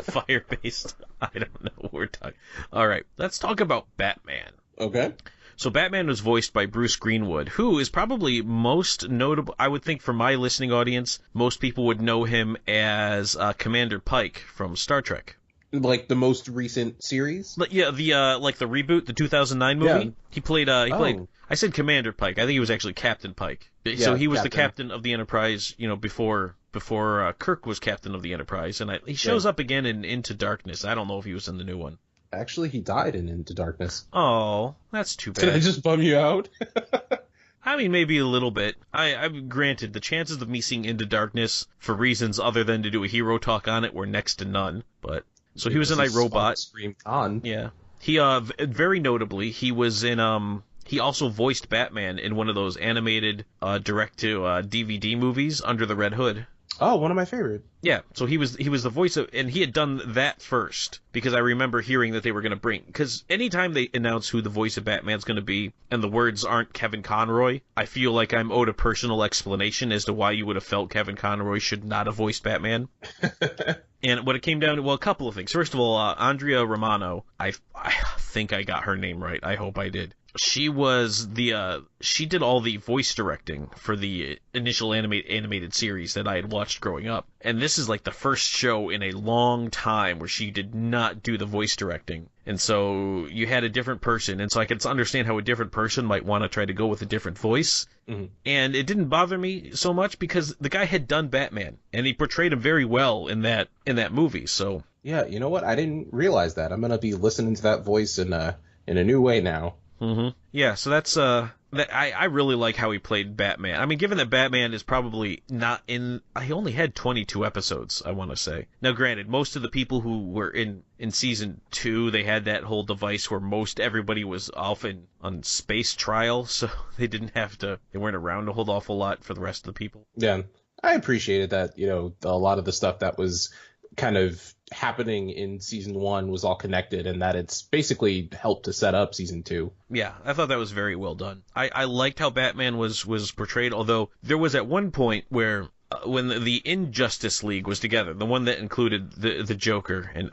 fire-based. I don't know what we're talking. All right, let's talk about Batman. Okay. So Batman was voiced by Bruce Greenwood, who is probably most notable, I would think for my listening audience, most people would know him as Commander Pike from Star Trek. Like the most recent series? Yeah, the reboot, the 2009 movie. Yeah. He played, I said Commander Pike. I think he was actually Captain Pike. Yeah, so he was Captain. the captain of the Enterprise, before Kirk was captain of the Enterprise. And he shows up again in Into Darkness. I don't know if he was in the new one. Actually, he died in Into Darkness. Oh, that's too bad. Did I just bum you out? I mean, maybe a little bit. I'm granted, the chances of me seeing Into Darkness for reasons other than to do a hero talk on it were next to none. But so he was in iRobot. Scream on. Yeah. He very notably, he was in he also voiced Batman in one of those animated direct to DVD movies, Under the Red Hood. Oh, one of my favorite. Yeah, so he was the voice of, and he had done that first, because I remember hearing that they were going to bring, because anytime they announce who the voice of Batman's going to be, and the words aren't Kevin Conroy, I feel like I'm owed a personal explanation as to why you would have felt Kevin Conroy should not have voiced Batman. And what it came down to, well, a couple of things. First of all, Andrea Romano, I think I got her name right. I hope I did. She was she did all the voice directing for the initial animated series that I had watched growing up. And this is like the first show in a long time where she did not do the voice directing. And so you had a different person. And so I could understand how a different person might want to try to go with a different voice. Mm-hmm. And it didn't bother me so much because the guy had done Batman and he portrayed him very well in that movie. So yeah, you know what? I didn't realize that. I'm going to be listening to that voice in a new way now. Mm-hmm. Yeah, so that's I really like how he played Batman. I mean, given that Batman is probably not in, he only had 22 episodes, I want to say. Now, granted, most of the people who were in season 2, they had that whole device where everybody was off on space trial, so they weren't around a whole awful lot for the rest of the people. Yeah, I appreciated that. A lot of the stuff that was kind of happening in season 1 was all connected, and that it's basically helped to set up season 2. Yeah, I thought that was very well done. I liked how Batman was portrayed, although there was at one point where when the Injustice League was together, the one that included the Joker, and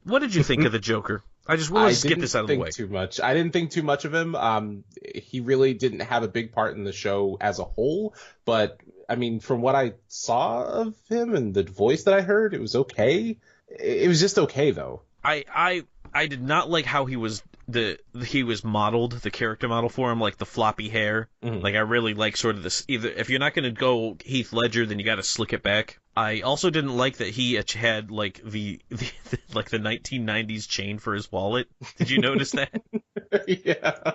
what did you think of the Joker? Let's get this out of the way. Too much. I didn't think too much of him. He really didn't have a big part in the show as a whole, but I mean, from what I saw of him and the voice that I heard, it was okay. It was just okay, though. I did not like how he was modeled, the character model for him, like the floppy hair. Mm-hmm. Like I really like sort of this. Either if you're not going to go Heath Ledger, then you got to slick it back. I also didn't like that he had like the 1990s chain for his wallet. Did you notice that? Yeah.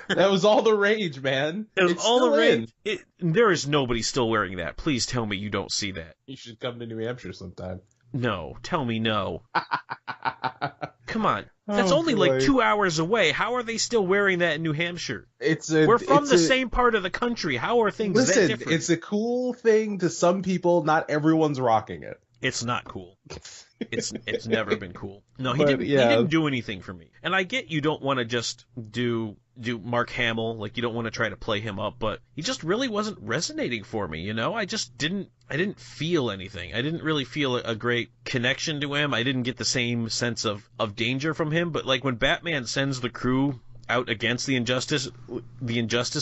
That was all the rage, man. It's all the rage. There is nobody still wearing that. Please tell me you don't see that. You should come to New Hampshire sometime. No, tell me no. Come on. That's only like 2 hours away. How are they still wearing that in New Hampshire? We're from the same part of the country. How are things that different? It's a cool thing to some people. Not everyone's rocking it. It's not cool. It's never been cool. No, he didn't do anything for me. And I get you don't want to just do Mark Hamill, like you don't want to try to play him up, but he just really wasn't resonating for me, you know? I didn't feel anything. I didn't really feel a great connection to him. I didn't get the same sense of danger from him, but like when Batman sends the crew out against the Injustice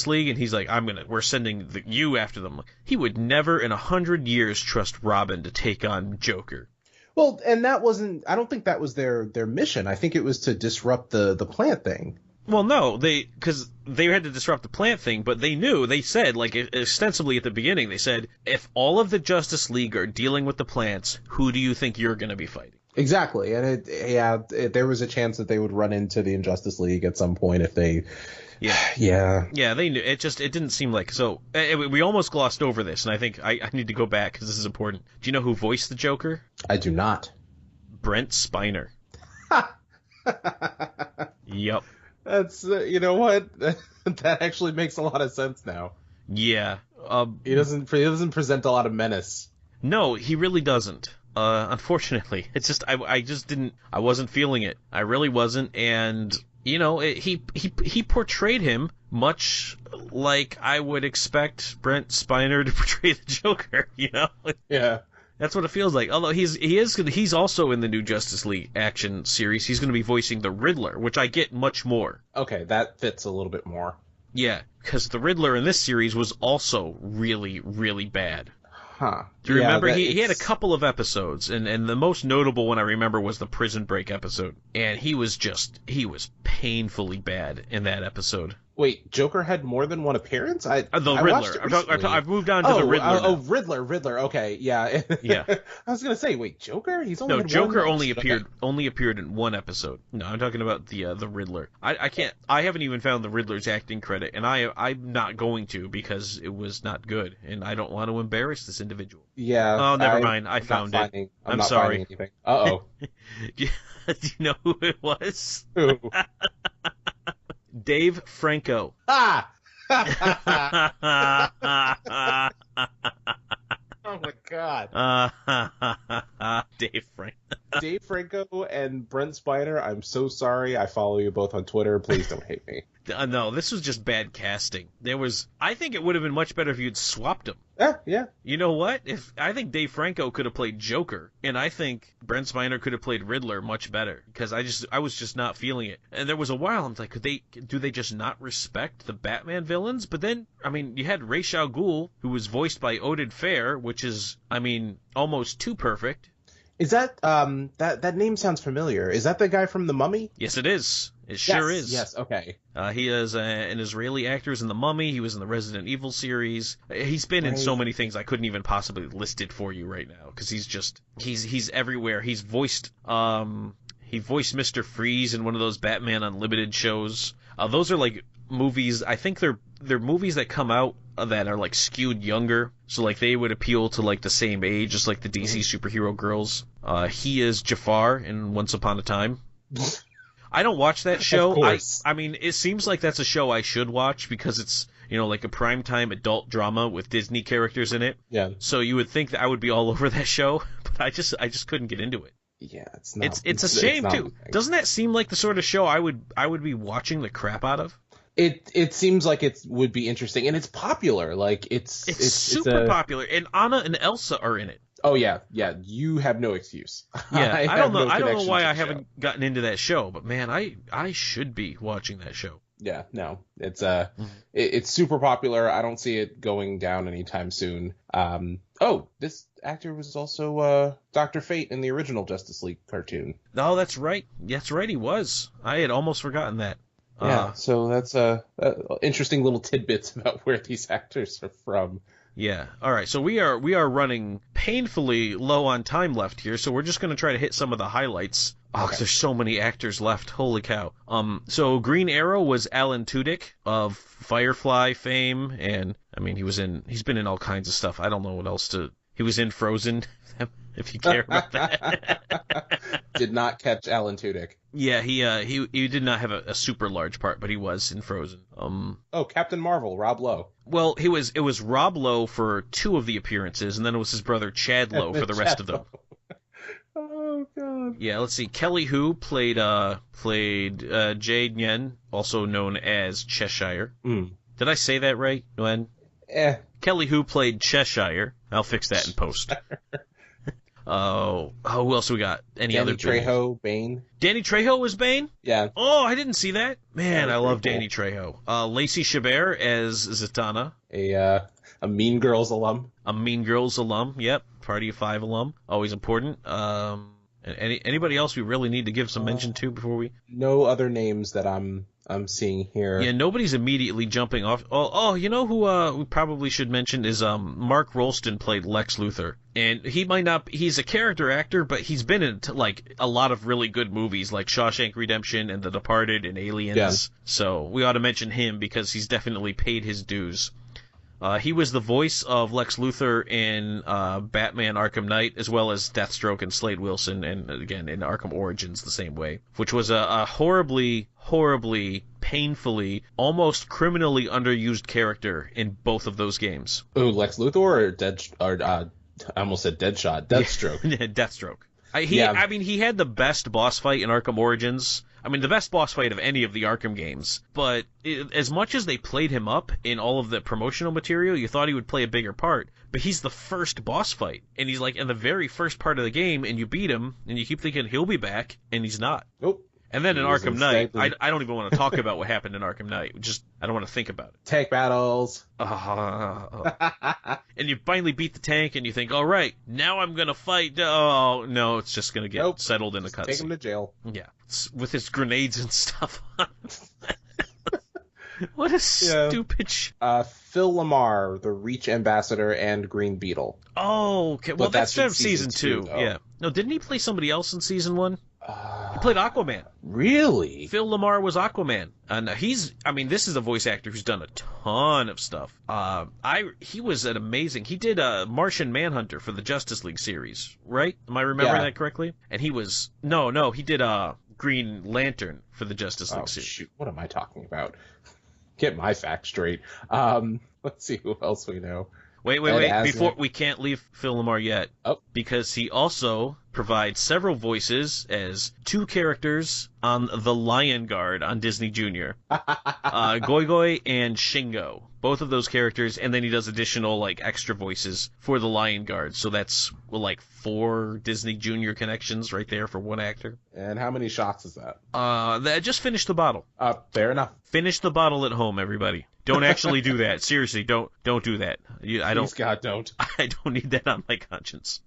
League, and he's like, we're sending you after them. He would never in 100 years trust Robin to take on Joker. Well, and I don't think that was their mission. I think it was to disrupt the plant thing. Well, no, because they had to disrupt the plant thing, but they said, like, ostensibly at the beginning, they said, if all of the Justice League are dealing with the plants, who do you think you're going to be fighting? Exactly, and there was a chance that they would run into the Injustice League at some point if they... Yeah, they knew. It didn't seem like... So, we almost glossed over this, and I think I need to go back, because this is important. Do you know who voiced the Joker? I do not. Brent Spiner. Yep. That's, you know what? That actually makes a lot of sense now. Yeah. He doesn't present a lot of menace. No, he really doesn't. Unfortunately. It's just, I wasn't feeling it. I really wasn't, and, you know, he portrayed him much like I would expect Brent Spiner to portray the Joker, you know? Yeah. That's what it feels like. Although he's also in the new Justice League action series. He's going to be voicing the Riddler, which I get much more. Okay, that fits a little bit more. Yeah, because the Riddler in this series was also really, really bad. Huh. Do you remember? He had a couple of episodes, and the most notable one I remember was the Prison Break episode. And he was painfully bad in that episode. Wait, Joker had more than one appearance? The Riddler. I've moved on to the Riddler. Riddler. Okay, yeah. Yeah. I was gonna say, wait, Joker? He's only had Joker one only appeared in one episode. No, I'm talking about the Riddler. I haven't even found the Riddler's acting credit, and I'm not going to because it was not good, and I don't want to embarrass this individual. Yeah. Oh, never mind. I found it. I'm not sorry. Finding anything. Uh-oh. Do you know who it was? Who? Dave Franco. Ah! Oh my God. Dave Franco. Dave Franco and Brent Spiner, I'm so sorry. I follow you both on Twitter. Please don't hate me. No, this was just bad casting. I think it would have been much better if you'd swapped them. Yeah. You know what? I think Dave Franco could have played Joker, and I think Brent Spiner could have played Riddler much better, because I was just not feeling it. And there was a while I'm like, do they just not respect the Batman villains? But then, I mean, you had Ra's al Ghul, who was voiced by Oded Fehr, which is, I mean, almost too perfect. Is that that name sounds familiar? Is that the guy from The Mummy? Yes, it is. It sure is. Yes, okay. He is an Israeli actor in The Mummy. He was in the Resident Evil series. He's been in so many things I couldn't even possibly list it for you right now, because he's everywhere. He voiced Mr. Freeze in one of those Batman Unlimited shows. Those are like movies. I think they're movies that come out that are like skewed younger, so like they would appeal to like the same age as like the DC superhero girls. He is Jafar in Once Upon a Time. I don't watch that show. Of course. I mean, it seems like that's a show I should watch because it's, you know, like a primetime adult drama with Disney characters in it. Yeah. So you would think that I would be all over that show, but I just couldn't get into it. Yeah, it's not. It's a shame too. Doesn't that seem like the sort of show I would be watching the crap out of? It seems like it would be interesting, and it's popular. Like It's super popular, and Anna and Elsa are in it. Oh yeah. You have no excuse. Yeah, I don't know. No I don't know connection why to I the show. haven't gotten into that show, but man, I should be watching that show. Yeah, no, it's super popular. I don't see it going down anytime soon. This actor was also Dr. Fate in the original Justice League cartoon. Oh, that's right. That's right. He was. I had almost forgotten that. Yeah, so that's interesting little tidbits about where these actors are from. Yeah. All right. So we are running painfully low on time left here, so we're just going to try to hit some of the highlights. Oh, 'cause there's so many actors left. Holy cow. So Green Arrow was Alan Tudyk of Firefly fame, and I mean he's been in all kinds of stuff. I don't know what else he was in Frozen, if you care about that. Did not catch Alan Tudyk. Yeah, he did not have a super large part, but he was in Frozen. Captain Marvel, Rob Lowe. Well, it was Rob Lowe for 2 of the appearances, and then it was his brother Chad Lowe for the rest of them. Oh god. Yeah, let's see. Kelly Hu played Jade Yen, also known as Cheshire. Did I say that right, Glenn? Kelly Hu played Cheshire. I'll fix that in post. Who else we got? Any other Danny Trejo, Bane. Danny Trejo was Bane? Yeah. Oh, I didn't see that. Man, I love cool. Danny Trejo. Lacey Chabert as Zatanna. A Mean Girls alum. A Mean Girls alum. Yep. Party of 5 alum. Always important. Anybody else we really need to give some mention to before we? No other names that I'm seeing here. Yeah, nobody's immediately jumping off. You know who we probably should mention is Mark Rolston played Lex Luthor, and he's a character actor, but he's been in like a lot of really good movies like Shawshank Redemption and The Departed and Aliens. Yeah. So we ought to mention him because he's definitely paid his dues. He was the voice of Lex Luthor in Batman Arkham Knight, as well as Deathstroke and Slade Wilson, and again in Arkham Origins the same way, which was a horribly, painfully, almost criminally underused character in both of those games. Oh, Lex Luthor I almost said Deadshot. Deathstroke. Yeah, Deathstroke. He had the best boss fight in Arkham Origins. I mean, the best boss fight of any of the Arkham games. But as much as they played him up in all of the promotional material, you thought he would play a bigger part. But he's the first boss fight. And he's like in the very first part of the game, and you beat him, and you keep thinking he'll be back, and he's not. Nope. And then in Arkham Knight, I don't even want to talk about what happened in Arkham Knight. I don't want to think about it. Tank battles. And you finally beat the tank, and you think, all right, now I'm going to fight. Oh, no, it's just going to get settled in a cutscene. Take him to jail. Yeah, with his grenades and stuff on. What a stupid... Phil Lamar, the Reach Ambassador and Green Beetle. Oh, okay. Well, that's season 2. Oh. Yeah. No, didn't he play somebody else in season 1? He played Aquaman. Really? Phil Lamar was Aquaman. And this is a voice actor who's done a ton of stuff. He was an amazing... He did Martian Manhunter for the Justice League series, right? Am I remembering that correctly? And he was... No, he did Green Lantern for the Justice League series. Shoot, what am I talking about? Get my facts straight. Let's see who else we know. Wait. Before we can't leave Phil Lamar yet. Oh. Because he also provides several voices as 2 characters on The Lion Guard on Disney Junior. Goi Goi and Shingo. Both of those characters, and then he does additional extra voices for The Lion Guard. So that's 4 Disney Junior connections right there for one actor. And how many shots is that? Just finish the bottle. Fair enough. Finish the bottle at home, everybody. Don't actually do that. Seriously, don't do that. Please, God, don't. I don't need that on my conscience.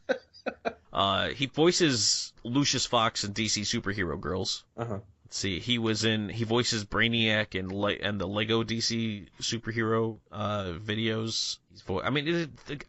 He voices Lucius Fox in DC Superhero Girls. Uh-huh. Let's see, he voices Brainiac and the Lego DC Superhero videos.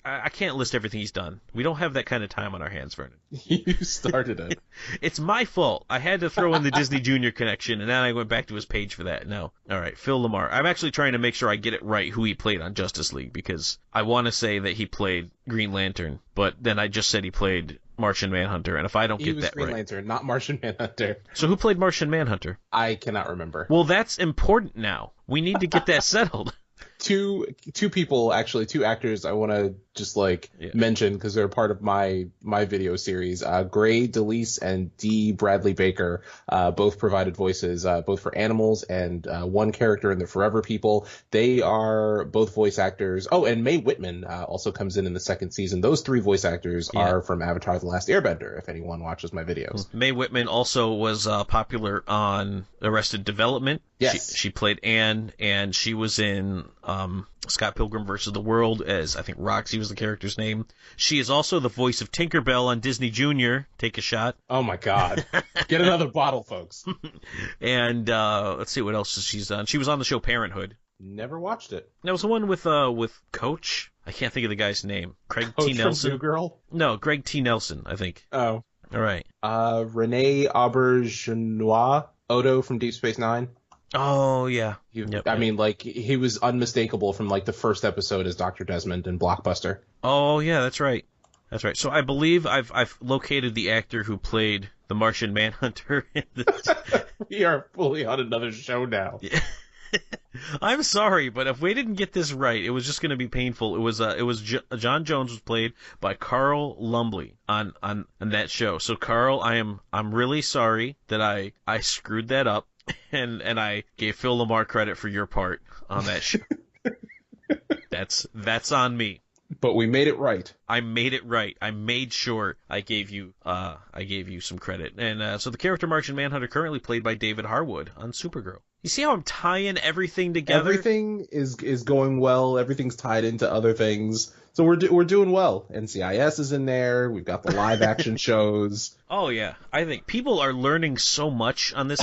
I can't list everything he's done. We don't have that kind of time on our hands, Vernon. You started it. It's my fault. I had to throw in the Disney Junior connection, and then I went back to his page for that. No. All right, Phil Lamar. I'm actually trying to make sure I get it right who he played on Justice League, because I want to say that he played Green Lantern, but then I just said he played Martian Manhunter, and if I don't get that right... He was Green Lantern, not Martian Manhunter. So who played Martian Manhunter? I cannot remember. Well, that's important now. We need to get that settled. two people, actually, two actors I want to just mention because they're part of my video series. Gray DeLise and D. Bradley Baker both provided voices both for animals and one character in the Forever People. They are both voice actors. Oh, and Mae Whitman also comes in the second season. Those three voice actors are from Avatar: The Last Airbender, if anyone watches my videos. Mae Whitman also was popular on Arrested Development. Yes. She played Anne, and she was in Scott Pilgrim vs. the World as, I think, Roxy was the character's name. She is also the voice of Tinkerbell on Disney Junior. Take a shot. Oh, my God. Get another bottle, folks. And let's see what else she's done. She was on the show Parenthood. Never watched it. That was the one with Coach. I can't think of the guy's name. Craig Coach T. Nelson. From New Girl? No, Greg T. Nelson, I think. Oh. All right. Renee Auberjonois, Odo from Deep Space Nine. Oh, yeah. I mean, he was unmistakable from, the first episode as Dr. Desmond in Blockbuster. Oh, yeah, that's right. That's right. So I believe I've located the actor who played the Martian Manhunter. We are fully on another show now. Yeah. I'm sorry, but if we didn't get this right, it was just going to be painful. It was John Jones was played by Carl Lumbly on that show. So Carl, I'm really sorry that I screwed that up. And I gave Phil Lamar credit for your part on that show. That's on me. But we made it right. I made it right. I made sure I gave you some credit. And so the character Martian Manhunter currently played by David Harwood on Supergirl. You see how I'm tying everything together? Everything is going well. Everything's tied into other things. So we're doing well. NCIS is in there. We've got the live action shows. Oh yeah, I think people are learning so much on this.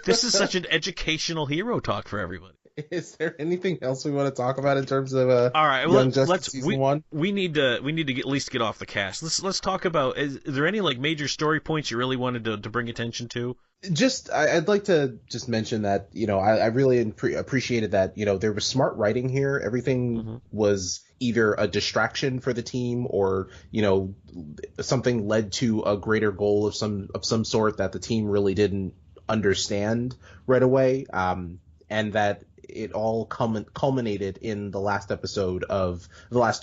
This is such an educational hero talk for everybody. Is there anything else we want to talk about in terms of all right? Young Justice season 1? We need to at least get off the cast. Let's talk about. Is there any major story points you really wanted to bring attention to? I'd like to just mention that I really appreciated that there was smart writing here. Everything was either a distraction for the team or something led to a greater goal of some sort that the team really didn't understand right away, and that it all culminated in the last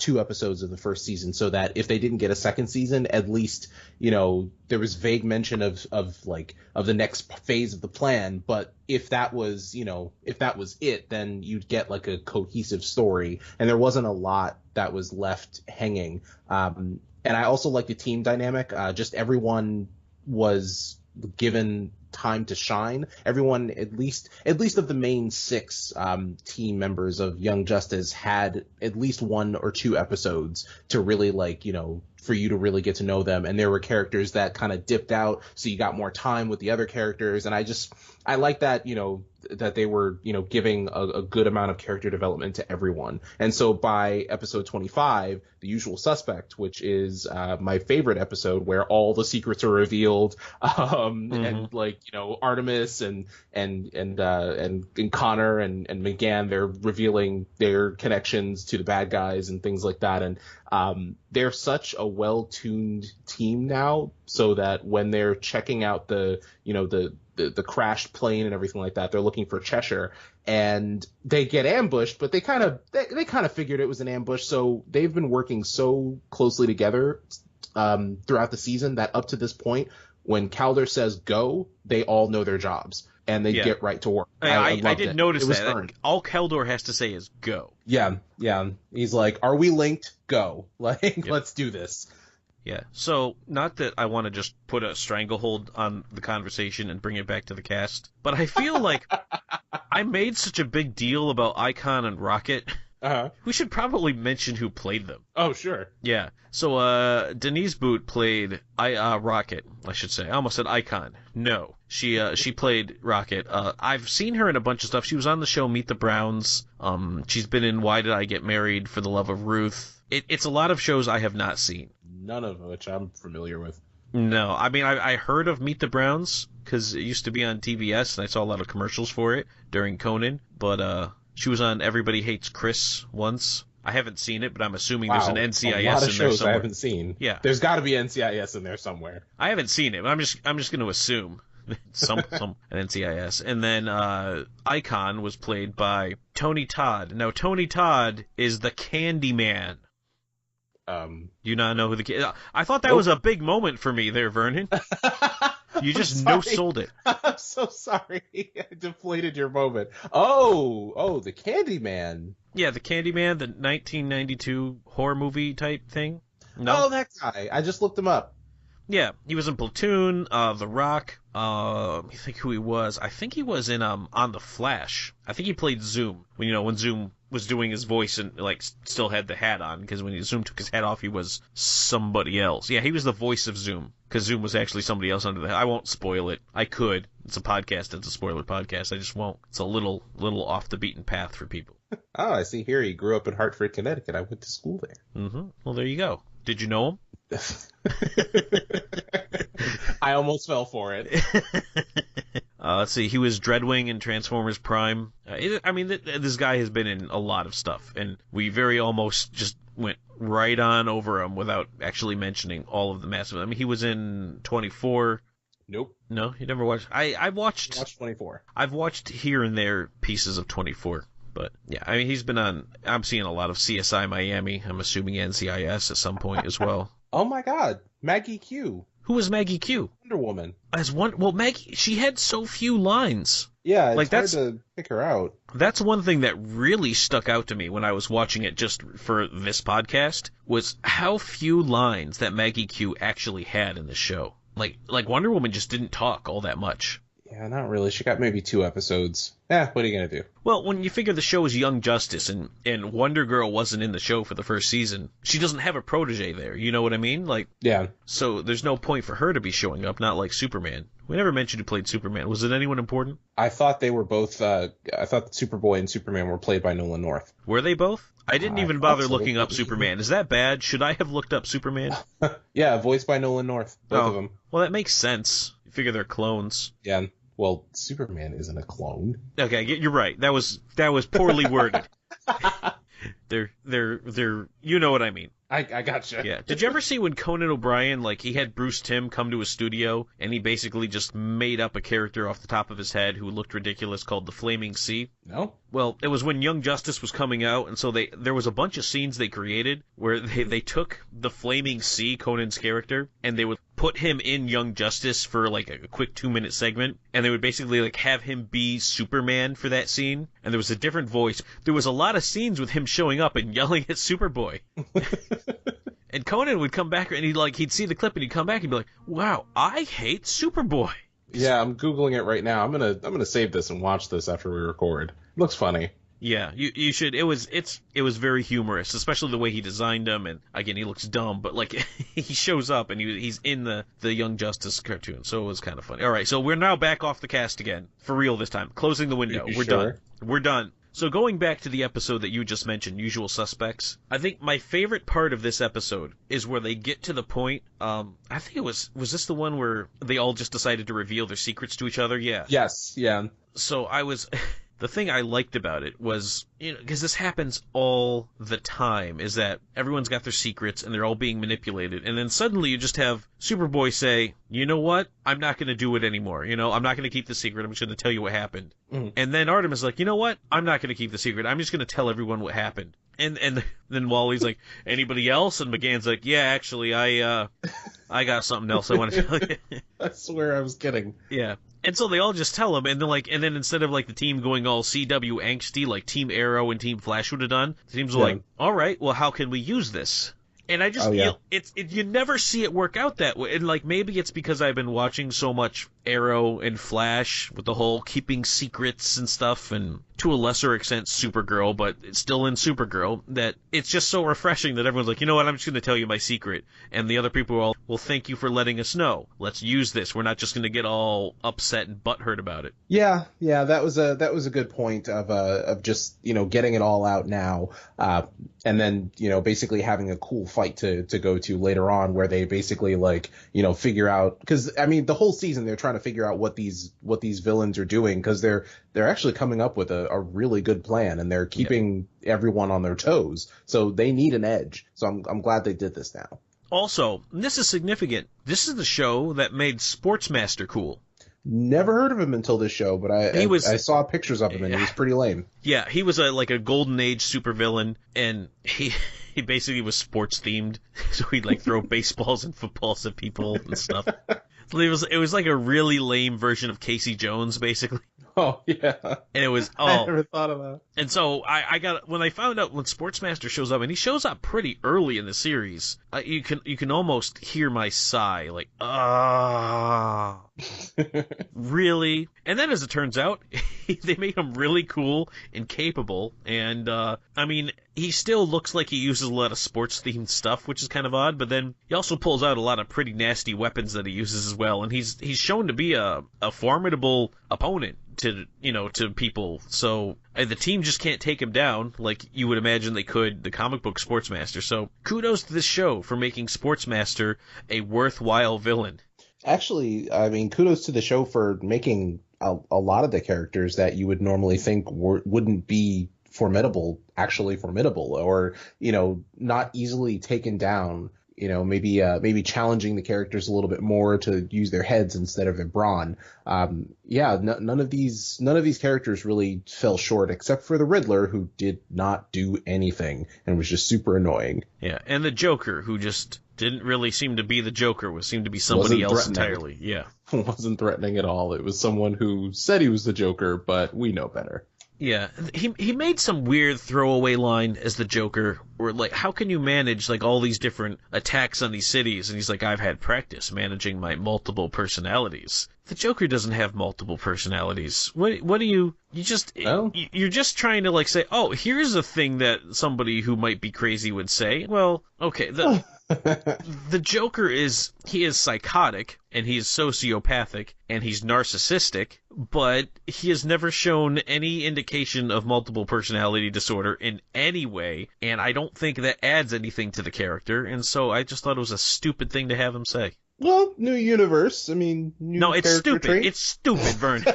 two episodes of the first season, so that if they didn't get a second season, at least there was vague mention of the next phase of the plan. But if that was it, then you'd get a cohesive story, and there wasn't a lot that was left hanging. And I also like the team dynamic. Just everyone was given time to shine. Everyone, at least of the main 6 team members of Young Justice, had at least 1 or 2 episodes to really for you to really get to know them. And there were characters that kind of dipped out, so you got more time with the other characters. And I like that, that they were, giving a good amount of character development to everyone. And so by episode 25, The Usual Suspect, which is my favorite episode, where all the secrets are revealed, and Artemis and Connor and McGann, they're revealing their connections to the bad guys and things like that. And they're such a well-tuned team now, so that when they're checking out the crashed plane and everything like that, they're looking for Cheshire, and they get ambushed, but they kind of figured it was an ambush. So they've been working so closely together throughout the season that up to this point, when Calder says go, they all know their jobs and they get right to work. I did notice that. All Keldor has to say is go. Yeah. He's like, are we linked? Go. Let's do this. Yeah, so not that I want to just put a stranglehold on the conversation and bring it back to the cast, but I feel like I made such a big deal about Icon and Rocket. We should probably mention who played them. Oh, sure. Yeah, so Denise Boot played Rocket, I should say. I almost said Icon. No, she played Rocket. I've seen her in a bunch of stuff. She was on the show Meet the Browns. She's been in Why Did I Get Married, For the Love of Ruth. It's a lot of shows I have not seen. None of which I'm familiar with. No, I mean, I heard of Meet the Browns because it used to be on TBS, and I saw a lot of commercials for it during Conan, but she was on Everybody Hates Chris once. I haven't seen it, but I'm assuming there's an NCIS in there somewhere. A lot of shows I haven't seen. Yeah. There's got to be NCIS in there somewhere. I haven't seen it, but I'm just going to assume. some an NCIS. And then Icon was played by Tony Todd. Now, Tony Todd is the Candyman. Do you not know who I thought that Nope. was a big moment for me there, Vernon. You just no-sold it. I'm so sorry. I deflated your moment. Oh, the Candyman. Yeah, the Candyman, the 1992 horror movie type thing. No? Oh, that guy. I just looked him up. Yeah, he was in Platoon, The Rock. Let me think who he was. I think he was in On the Flash. I think he played Zoom when Zoom was doing his voice and like still had the hat on, because when Zoom took his hat off, he was somebody else. Yeah, he was the voice of Zoom, because Zoom was actually somebody else under the hat. I won't spoil it. I could. It's a podcast. It's a spoiler podcast. I just won't. It's a little off the beaten path for people. Oh, I see here. He grew up in Hartford, Connecticut. I went to school there. Mm-hmm. Well, there you go. Did you know him? I almost fell for it. Let's see. He was Dreadwing in Transformers Prime. This guy has been in a lot of stuff, and we very almost just went right on over him without actually mentioning all of the massive. I mean, he was in 24. Nope. No, you never watched. I've watched 24. I've watched here and there pieces of 24. But, yeah, I mean, he's been on... I'm seeing a lot of CSI Miami. I'm assuming NCIS at some point as well. Oh, my God. Maggie Q. Who was Maggie Q? Wonder Woman. Well, Maggie... She had so few lines. Yeah, it's hard to pick her out. That's one thing that really stuck out to me when I was watching it just for this podcast, was how few lines that Maggie Q actually had in the show. Like Wonder Woman just didn't talk all that much. Yeah, not really. She got maybe 2 episodes. What are you going to do? Well, when you figure the show is Young Justice and Wonder Girl wasn't in the show for the first season, she doesn't have a protege there. You know what I mean? Yeah. So there's no point for her to be showing up, not like Superman. We never mentioned who played Superman. Was it anyone important? I thought they were both, I thought Superboy and Superman were played by Nolan North. Were they both? I didn't even bother absolutely. looking up Superman. Is that bad? Should I have looked up Superman? Yeah, voiced by Nolan North. Both of them. Well, that makes sense. You figure they're clones. Yeah. Well, Superman isn't a clone. Okay, you're right. That was poorly worded. They're you know what I mean. I gotcha. Yeah. Did you ever see when Conan O'Brien, he had Bruce Timm come to his studio and he basically just made up a character off the top of his head who looked ridiculous called the Flaming Sea? No. Well, it was when Young Justice was coming out, and so there was a bunch of scenes they created where they took the Flaming Sea, Conan's character, and they would put him in Young Justice for a quick 2-minute segment, and they would basically have him be Superman for that scene, and there was a different voice. There was a lot of scenes with him showing up and yelling at Superboy. And Conan would come back and he'd see the clip and he'd come back and be like, "Wow, I hate Superboy." Yeah, I'm Googling it right now. I'm gonna save this and watch this after we record. It looks funny. Yeah, you should. It was very humorous, especially the way he designed him. And again, he looks dumb, but he shows up and he's in the Young Justice cartoon, so it was kind of funny. All right, so we're now back off the cast again, for real this time. Closing the window. We're done. We're done. So going back to the episode that you just mentioned, Usual Suspects, I think my favorite part of this episode is where they get to the point, I think it was this the one where they all just decided to reveal their secrets to each other? Yeah. Yes, yeah. So the thing I liked about it was, because this happens all the time, is that everyone's got their secrets and they're all being manipulated, and then suddenly you just have Superboy say, "You know what? I'm not going to do it anymore. I'm not going to keep the secret. I'm just going to tell you what happened." Mm. And then Artemis is like, "You know what? I'm not going to keep the secret. I'm just going to tell everyone what happened." And then Wally's like, "Anybody else?" And McGann's like, "Yeah, actually, I got something else I want to tell you." I swear I was kidding. Yeah. And so they all just tell him, and then instead of the team going all CW angsty like Team Arrow and Team Flash would have done, the teams were like, "All right, well, how can we use this?" And I just feel you never see it work out that way. And maybe it's because I've been watching so much Arrow and Flash with the whole keeping secrets and stuff, and to a lesser extent Supergirl, but it's still in Supergirl, that it's just so refreshing that everyone's like, "You know what, I'm just going to tell you my secret." And the other people are all, "Well, thank you for letting us know. Let's use this. We're not just going to get all upset and butthurt about it." Yeah, that was a good point of just, getting it all out now, and then, basically having a cool fight to go to later on where they basically figure out, because I mean the whole season they're trying to figure out what these villains are doing, because they're actually coming up with a really good plan, and they're keeping everyone on their toes, so they need an edge. So I'm glad they did this now. Also, and this is significant, this is the show that made Sportsmaster cool. Never heard of him until this show, but I saw pictures of him and he was pretty lame. Yeah, he was like a golden age supervillain, and he basically was sports themed, so he'd like throw baseballs and footballs at people and stuff. It was like a really lame version of Casey Jones, basically. Oh yeah, and it was I never thought of that. And so when I found out when Sportsmaster shows up, and he shows up pretty early in the series, you can almost hear my sigh, like really. And then as it turns out, they made him really cool and capable, and I mean, he still looks like he uses a lot of sports themed stuff, which is kind of odd, but then he also pulls out a lot of pretty nasty weapons that he uses as well, and he's shown to be a formidable opponent to people. So the team just can't take him down like you would imagine they could the comic book Sportsmaster. So kudos to this show for making Sportsmaster a worthwhile villain. Actually, I mean, kudos to the show for making a lot of the characters that you would normally think wouldn't be formidable, actually formidable, or, not easily taken down. Maybe challenging the characters a little bit more to use their heads instead of their brawn. None of these characters really fell short, except for the Riddler, who did not do anything and was just super annoying. Yeah, and the Joker, who just didn't really seem to be the Joker, seemed to be somebody else entirely. Yeah, wasn't threatening at all. It was someone who said he was the Joker, but we know better. Yeah, he made some weird throwaway line as the Joker, where like, how can you manage like all these different attacks on these cities? And he's like, I've had practice managing my multiple personalities. The Joker doesn't have multiple personalities. What do you just you're just trying to like say, oh, here's a thing that somebody who might be crazy would say. Well, okay, the Joker is psychotic, and he's sociopathic, and he's narcissistic, but he has never shown any indication of multiple personality disorder in any way, and I don't think that adds anything to the character, and so I just thought it was a stupid thing to have him say. Well, new universe, I mean, new No, it's stupid. Trait. It's stupid, Vern.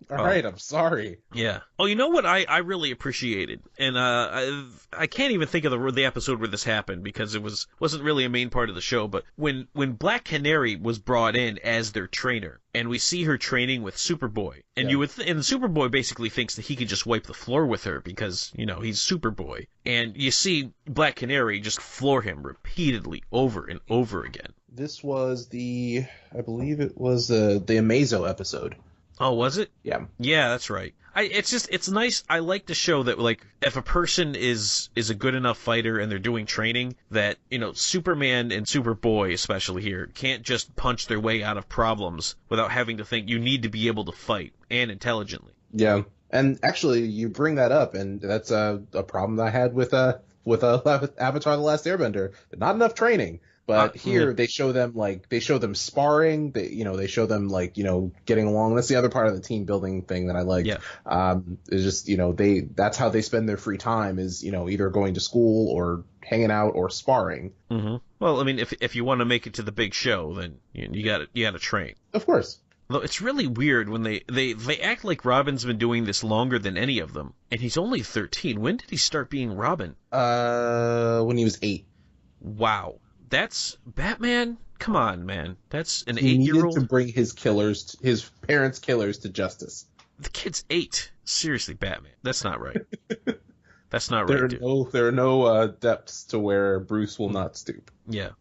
All right, I'm sorry. Yeah. Oh, you know what I really appreciated, and I can't even think of the episode where this happened because it wasn't really a main part of the show. But when Black Canary was brought in as their trainer, and we see her training with Superboy, and and Superboy basically thinks that he could just wipe the floor with her because he's Superboy, and you see Black Canary just floor him repeatedly over and over again. This was I believe it was the Amazo episode. Oh, was it? Yeah. Yeah, that's right. It's nice. I like to show that, like, if a person is a good enough fighter and they're doing training, that, Superman and Superboy, especially here, can't just punch their way out of problems without having to think you need to be able to fight, and intelligently. Yeah. And actually, you bring that up, and that's a problem that I had with Avatar: The Last Airbender. Not enough training. But here they show them sparring. They show them getting along. That's the other part of the team building thing that I like. Yeah. It's just that's how they spend their free time is either going to school or hanging out or sparring. Mm-hmm. Well, I mean, if you want to make it to the big show, then you got to train. Of course. Though it's really weird when they act like Robin's been doing this longer than any of them, and he's only 13. When did he start being Robin? When he was 8. Wow. That's Batman? Come on, man. That's an 8-year-old. He needed to bring his parents' killers to justice. The kid's 8. Seriously, Batman. That's not right. That's not right, dude. There are no depths to where Bruce will not stoop. Yeah.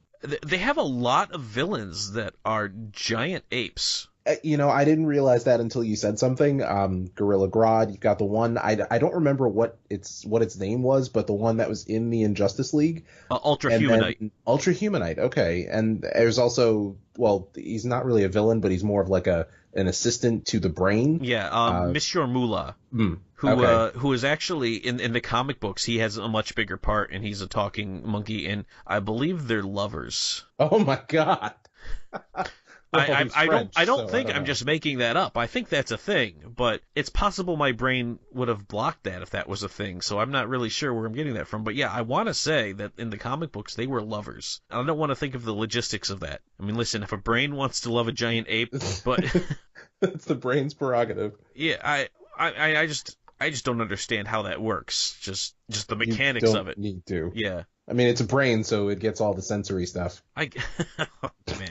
They have a lot of villains that are giant apes. I didn't realize that until you said something. Gorilla Grodd. You've got the one. I don't remember what its name was, but the one that was in the Injustice League. Ultra Humanite. Ultra Humanite. Okay, and there's also he's not really a villain, but he's more of like an assistant to the Brain. Yeah. Monsieur Moolah. Who is actually in the comic books? He has a much bigger part, and he's a talking monkey, and I believe they're lovers. Oh my god. I don't think I'm just making that up. I think that's a thing, but it's possible my brain would have blocked that if that was a thing, so I'm not really sure where I'm getting that from. But yeah, I want to say that in the comic books, they were lovers. I don't want to think of the logistics of that. I mean, listen, if a brain wants to love a giant ape, but... It's the brain's prerogative. Yeah, I just don't understand how that works. Just the mechanics of it. You don't need to. Yeah. I mean, it's a brain, so it gets all the sensory stuff. Oh, man.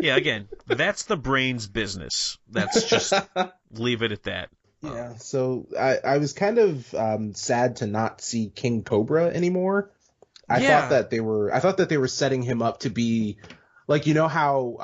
Yeah, again, that's the brain's business. That's just leave it at that. Yeah, so I was kind of sad to not see King Cobra anymore. I thought that they were setting him up to be like, you know how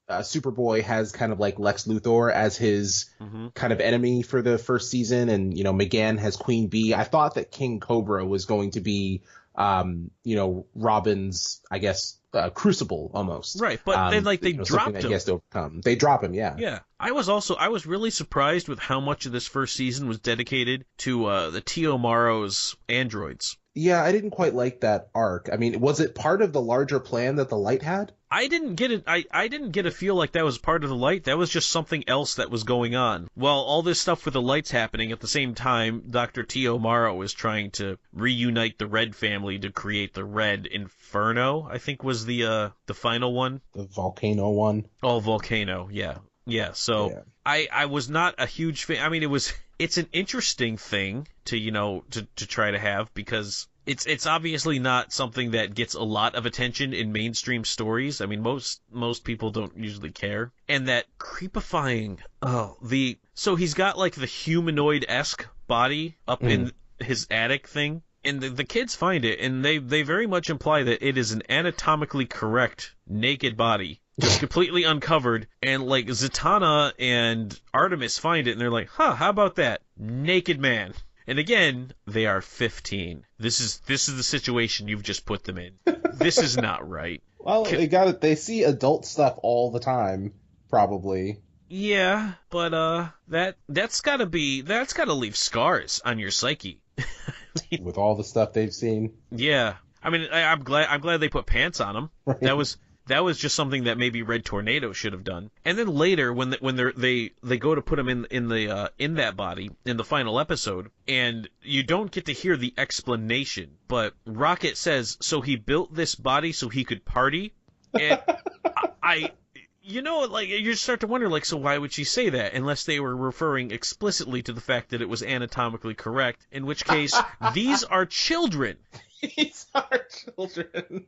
Superboy has kind of like Lex Luthor as his kind of enemy for the first season, and you know McGann has Queen Bee. I thought that King Cobra was going to be you know, Robin's, I guess, crucible almost. Right, but then they dropped him. He has to overcome. They drop him, yeah. Yeah, I was really surprised with how much of this first season was dedicated to the Tio Maro's androids. Yeah, I didn't quite like that arc. I mean, was it part of the larger plan that the Light had? I didn't get it. I didn't get a feel like that was part of the Light. That was just something else that was going on. While all this stuff with the Light's happening, at the same time, Dr. Tio Maro is trying to reunite the Red family to create the Red Inferno, I think was the final one. The Volcano one. Oh, Volcano, yeah. Yeah, so yeah. I was not a huge fan. I mean, it's an interesting thing to, you know, to try to have, because it's obviously not something that gets a lot of attention in mainstream stories. I mean, most people don't usually care. And that creepifying, so he's got like the humanoid-esque body up in his attic thing. And the kids find it, and they very much imply that it is an anatomically correct naked body, just completely uncovered. And like Zatanna and Artemis find it, and they're like, "Huh, how about that naked man?" And again, they are 15. This is the situation you've just put them in. This is not right. Well, they see adult stuff all the time, probably. Yeah, but that's gotta leave scars on your psyche. With all the stuff they've seen. Yeah, I mean, I'm glad they put pants on him. Right. That was just something that maybe Red Tornado should have done. And then later, when they go to put him in that body in the final episode, and you don't get to hear the explanation, but Rocket says, "So he built this body so he could party," and you know, like, you start to wonder, like, so why would she say that? Unless they were referring explicitly to the fact that it was anatomically correct, in which case, these are children. These are children.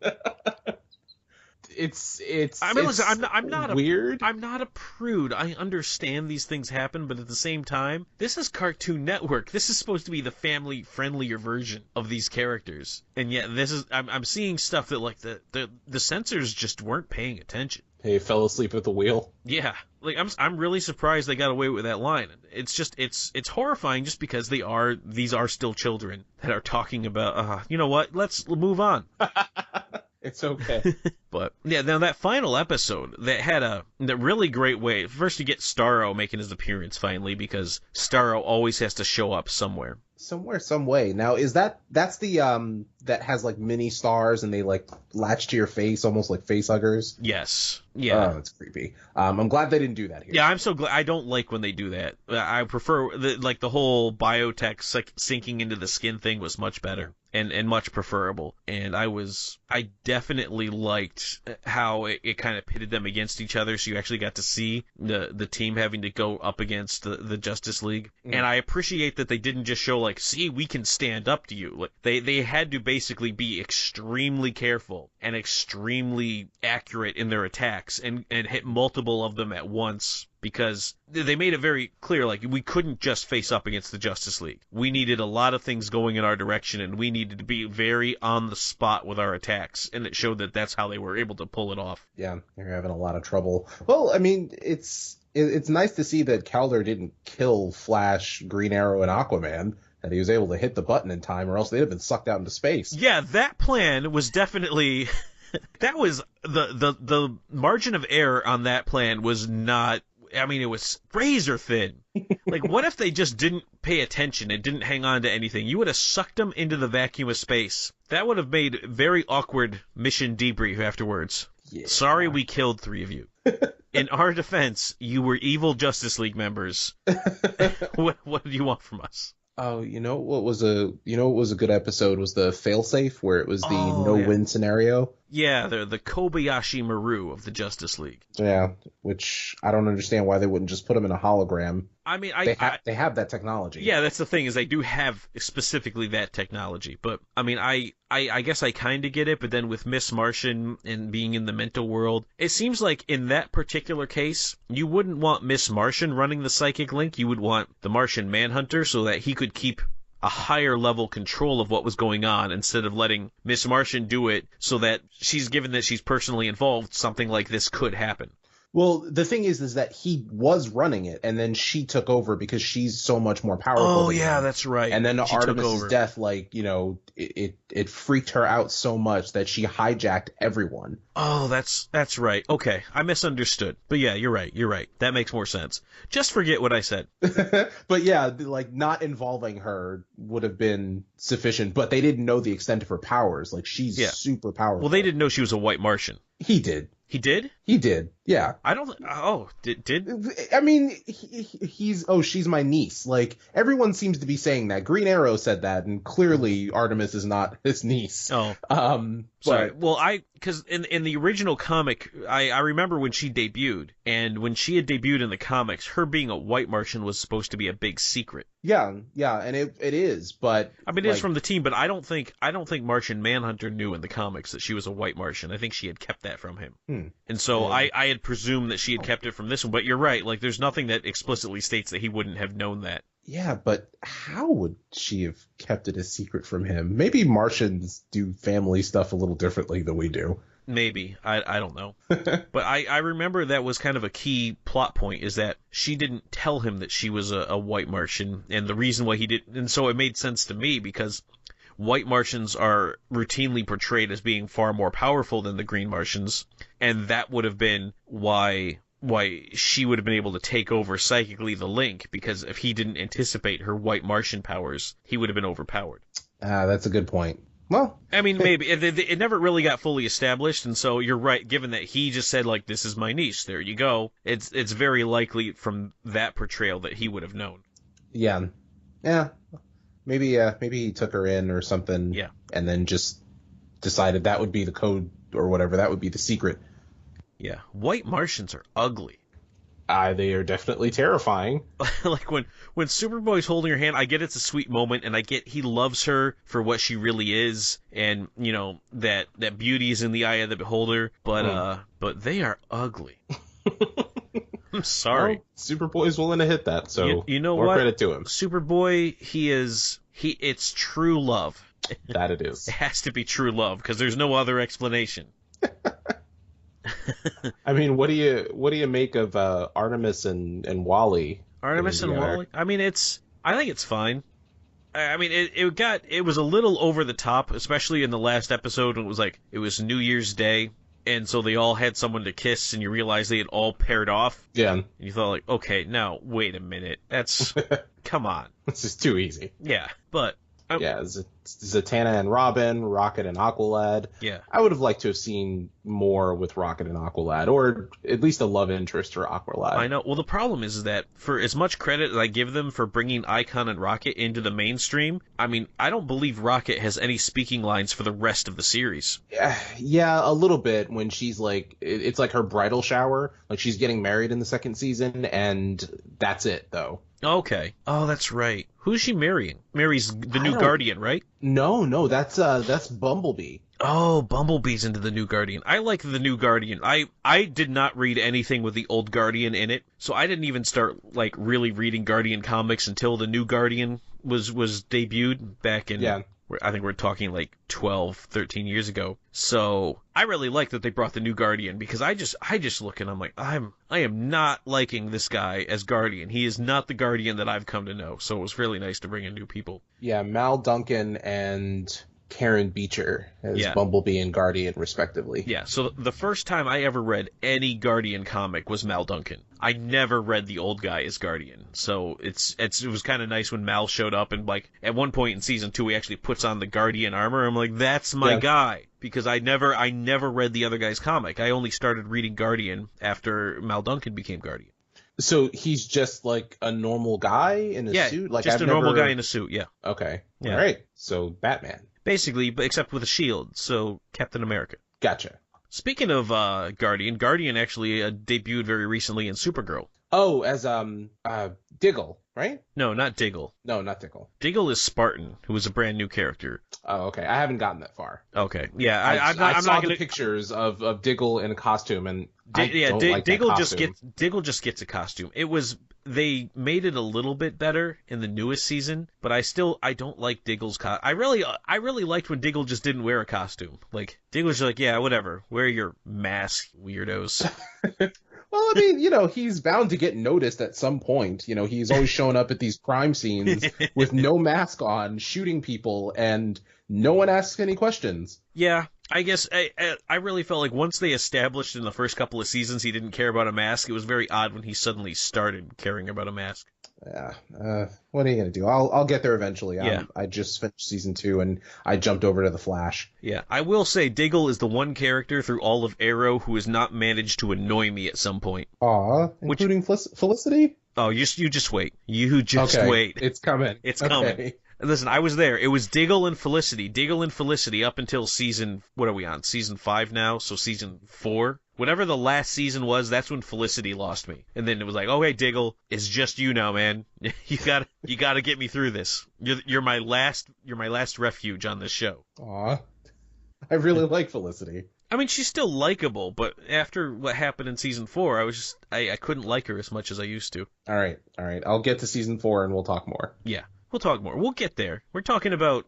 It's I mean, listen, I'm not weird. I'm not a prude. I understand these things happen, but at the same time, this is Cartoon Network. This is supposed to be the family-friendlier version of these characters, and yet I'm seeing stuff that, like, the censors just weren't paying attention. Hey, fell asleep at the wheel. Yeah, like I'm really surprised they got away with that line. It's just it's horrifying, just because these are still children that are talking about. You know what? Let's move on. It's okay. But yeah, now that final episode that had a really great way. First, you get Starro making his appearance finally, because Starro always has to show up somewhere. Somewhere, some way. Now, that's the that has like mini stars and they like latch to your face, almost like face huggers? Yes. Yeah. Oh, it's creepy. I'm glad they didn't do that here. Yeah, I'm so glad. I don't like when they do that. I prefer the whole biotech sinking into the skin thing was much better and much preferable. And I definitely liked how it kind of pitted them against each other, so you actually got to see the team having to go up against the Justice League. And I appreciate that they didn't just show like, see, we can stand up to you. Like they had to basically be extremely careful and extremely accurate in their attacks and hit multiple of them at once, because they made it very clear, like, we couldn't just face up against the Justice League. We needed a lot of things going in our direction, and we needed to be very on the spot with our attacks, and it showed that that's how they were able to pull it off. Yeah, they're having a lot of trouble. Well, I mean, it's nice to see that Calder didn't kill Flash, Green Arrow, and Aquaman, that he was able to hit the button in time, or else they'd have been sucked out into space. Yeah, that plan was definitely... that was... The margin of error on that plan was not... I mean, it was razor thin. Like, what if they just didn't pay attention and didn't hang on to anything? You would have sucked them into the vacuum of space. That would have made very awkward mission debrief afterwards. Yeah. Sorry we killed 3 of you. In our defense, you were evil Justice League members. What do you want from us? Oh, you know what was a good episode was the failsafe, where it was the no-win scenario. Yeah, they're the Kobayashi Maru of the Justice League. Yeah, which I don't understand why they wouldn't just put him in a hologram. I mean, they have that technology. Yeah, that's the thing, is they do have specifically that technology. But I mean, I guess I kind of get it. But then with Miss Martian and being in the mental world, it seems like in that particular case, you wouldn't want Miss Martian running the psychic link. You would want the Martian Manhunter, so that he could keep a higher level control of what was going on, instead of letting Miss Martian do it, so that she's given that she's personally involved, something like this could happen. Well, the thing is that he was running it, and then she took over because she's so much more powerful. Oh, yeah, that's right. And then she Artemis's death, like, you know, it freaked her out so much that she hijacked everyone. Oh, that's right. Okay, I misunderstood. But yeah, you're right. That makes more sense. Just forget what I said. But yeah, like, not involving her would have been sufficient, but they didn't know the extent of her powers. Like, she's super powerful. Well, they didn't know she was a white Martian. He did. He did? He did, yeah. I don't... Oh, did? I mean, he's... Oh, she's my niece. Like, everyone seems to be saying that. Green Arrow said that, and clearly Artemis is not his niece. Oh. Sorry. Well, because in the original comic, I remember when she debuted, and when she had debuted in the comics, her being a white Martian was supposed to be a big secret. Yeah, and it is, but... I mean, it is from the team, but I don't think Martian Manhunter knew in the comics that she was a white Martian. I think she had kept that from him. And so I had presumed that she had kept it from this one, but you're right, like, there's nothing that explicitly states that he wouldn't have known that. Yeah, but how would she have kept it a secret from him? Maybe Martians do family stuff a little differently than we do. Maybe. I don't know. But I remember that was kind of a key plot point, is that she didn't tell him that she was a white Martian, and the reason why he didn't... And so it made sense to me, because white Martians are routinely portrayed as being far more powerful than the green Martians, and that would have been why she would have been able to take over psychically the link, because if he didn't anticipate her white Martian powers, he would have been overpowered. That's a good point. Well, I mean, maybe. It never really got fully established, and so you're right, given that he just said, like, this is my niece, there you go, it's very likely from that portrayal that he would have known. Yeah. Maybe he took her in or something, and then just decided that would be the code or whatever, that would be the secret. Yeah, white Martians are ugly. They are definitely terrifying. Like when Superboy's holding her hand, I get it's a sweet moment, and I get he loves her for what she really is, and you know that beauty is in the eye of the beholder. But they are ugly. I'm sorry. Well, Superboy's willing to hit that, so you know more what? Credit to him. Superboy, it's true love. That it is. It has to be true love, because there's no other explanation. I mean, what do you make of Artemis and Wally? Artemis and Wally? I mean, I think it's fine. I mean, it was a little over the top, especially in the last episode when it was New Year's Day, and so they all had someone to kiss, and you realize they had all paired off. Yeah. And you thought, like, okay, now wait a minute, that's come on, this is too easy. Yeah, but. Zatanna and Robin, Rocket and Aqualad. Yeah. I would have liked to have seen more with Rocket and Aqualad, or at least a love interest for Aqualad. I know. Well, the problem is that for as much credit as I give them for bringing Icon and Rocket into the mainstream, I mean, I don't believe Rocket has any speaking lines for the rest of the series. Yeah, a little bit when she's like, it's like her bridal shower. Like, she's getting married in the second season, and that's it, though. Okay. Oh, that's right. Who's she marrying? Marries the new Guardian, right? No, that's Bumblebee. Oh, Bumblebee's into the new Guardian. I like the new Guardian. I did not read anything with the old Guardian in it, so I didn't even start like really reading Guardian comics until the new Guardian was debuted back in I think we're talking like 12, 13 years ago. So I really like that they brought the new Guardian, because I just look and I'm like, I am not liking this guy as Guardian. He is not the Guardian that I've come to know. So it was really nice to bring in new people. Yeah, Mal Duncan and Karen Beecher as Bumblebee and Guardian, respectively. Yeah, so the first time I ever read any Guardian comic was Mal Duncan. I never read the old guy as Guardian, so it was kind of nice when Mal showed up, and like at one point in season 2 he actually puts on the Guardian armor. I'm like, that's my guy, because I never read the other guy's comic. I only started reading Guardian after Mal Duncan became Guardian. So he's just like a normal guy in a suit? Like, just normal guy in a suit, yeah. Okay, all right, so Batman. Basically, but except with a shield, so Captain America. Gotcha. Speaking of Guardian actually debuted very recently in Supergirl. Oh, as Diggle, right? No, not Diggle. No, not Diggle. Diggle is Spartan, who is a brand new character. Oh, okay. I haven't gotten that far. Okay, yeah, I I'm saw not the gonna. pictures of Diggle in a costume, and I don't like that Diggle costume. Diggle just gets a costume. They made it a little bit better in the newest season, but I don't like Diggle's costume. I really liked when Diggle just didn't wear a costume. Like Diggle's like, yeah, whatever, wear your mask, weirdos. Well, I mean, he's bound to get noticed at some point. He's always showing up at these crime scenes with no mask on, shooting people, and no one asks any questions. Yeah, I guess I really felt like once they established in the first couple of seasons he didn't care about a mask, it was very odd when he suddenly started caring about a mask. Yeah, what are you gonna do? I'll get there eventually. Yeah. I just finished season 2 and I jumped over to the Flash. Yeah, I will say Diggle is the one character through all of Arrow who has not managed to annoy me at some point. Aw, including Felicity? Oh, you just wait. You just Okay, wait. it's coming. It's Okay. coming. Listen, I was there. It was Diggle and Felicity. Diggle and Felicity up until what are we on? Season 5 now? So season 4? Whatever the last season was, that's when Felicity lost me. And then it was like, oh, hey, Diggle, it's just you now, man. You gotta get me through this. You're my last refuge on this show. Aw, I really like Felicity. I mean, she's still likable, but after what happened in season 4, I couldn't like her as much as I used to. All right. I'll get to season 4 and we'll talk more. Yeah. We'll talk more. We'll get there. We're talking about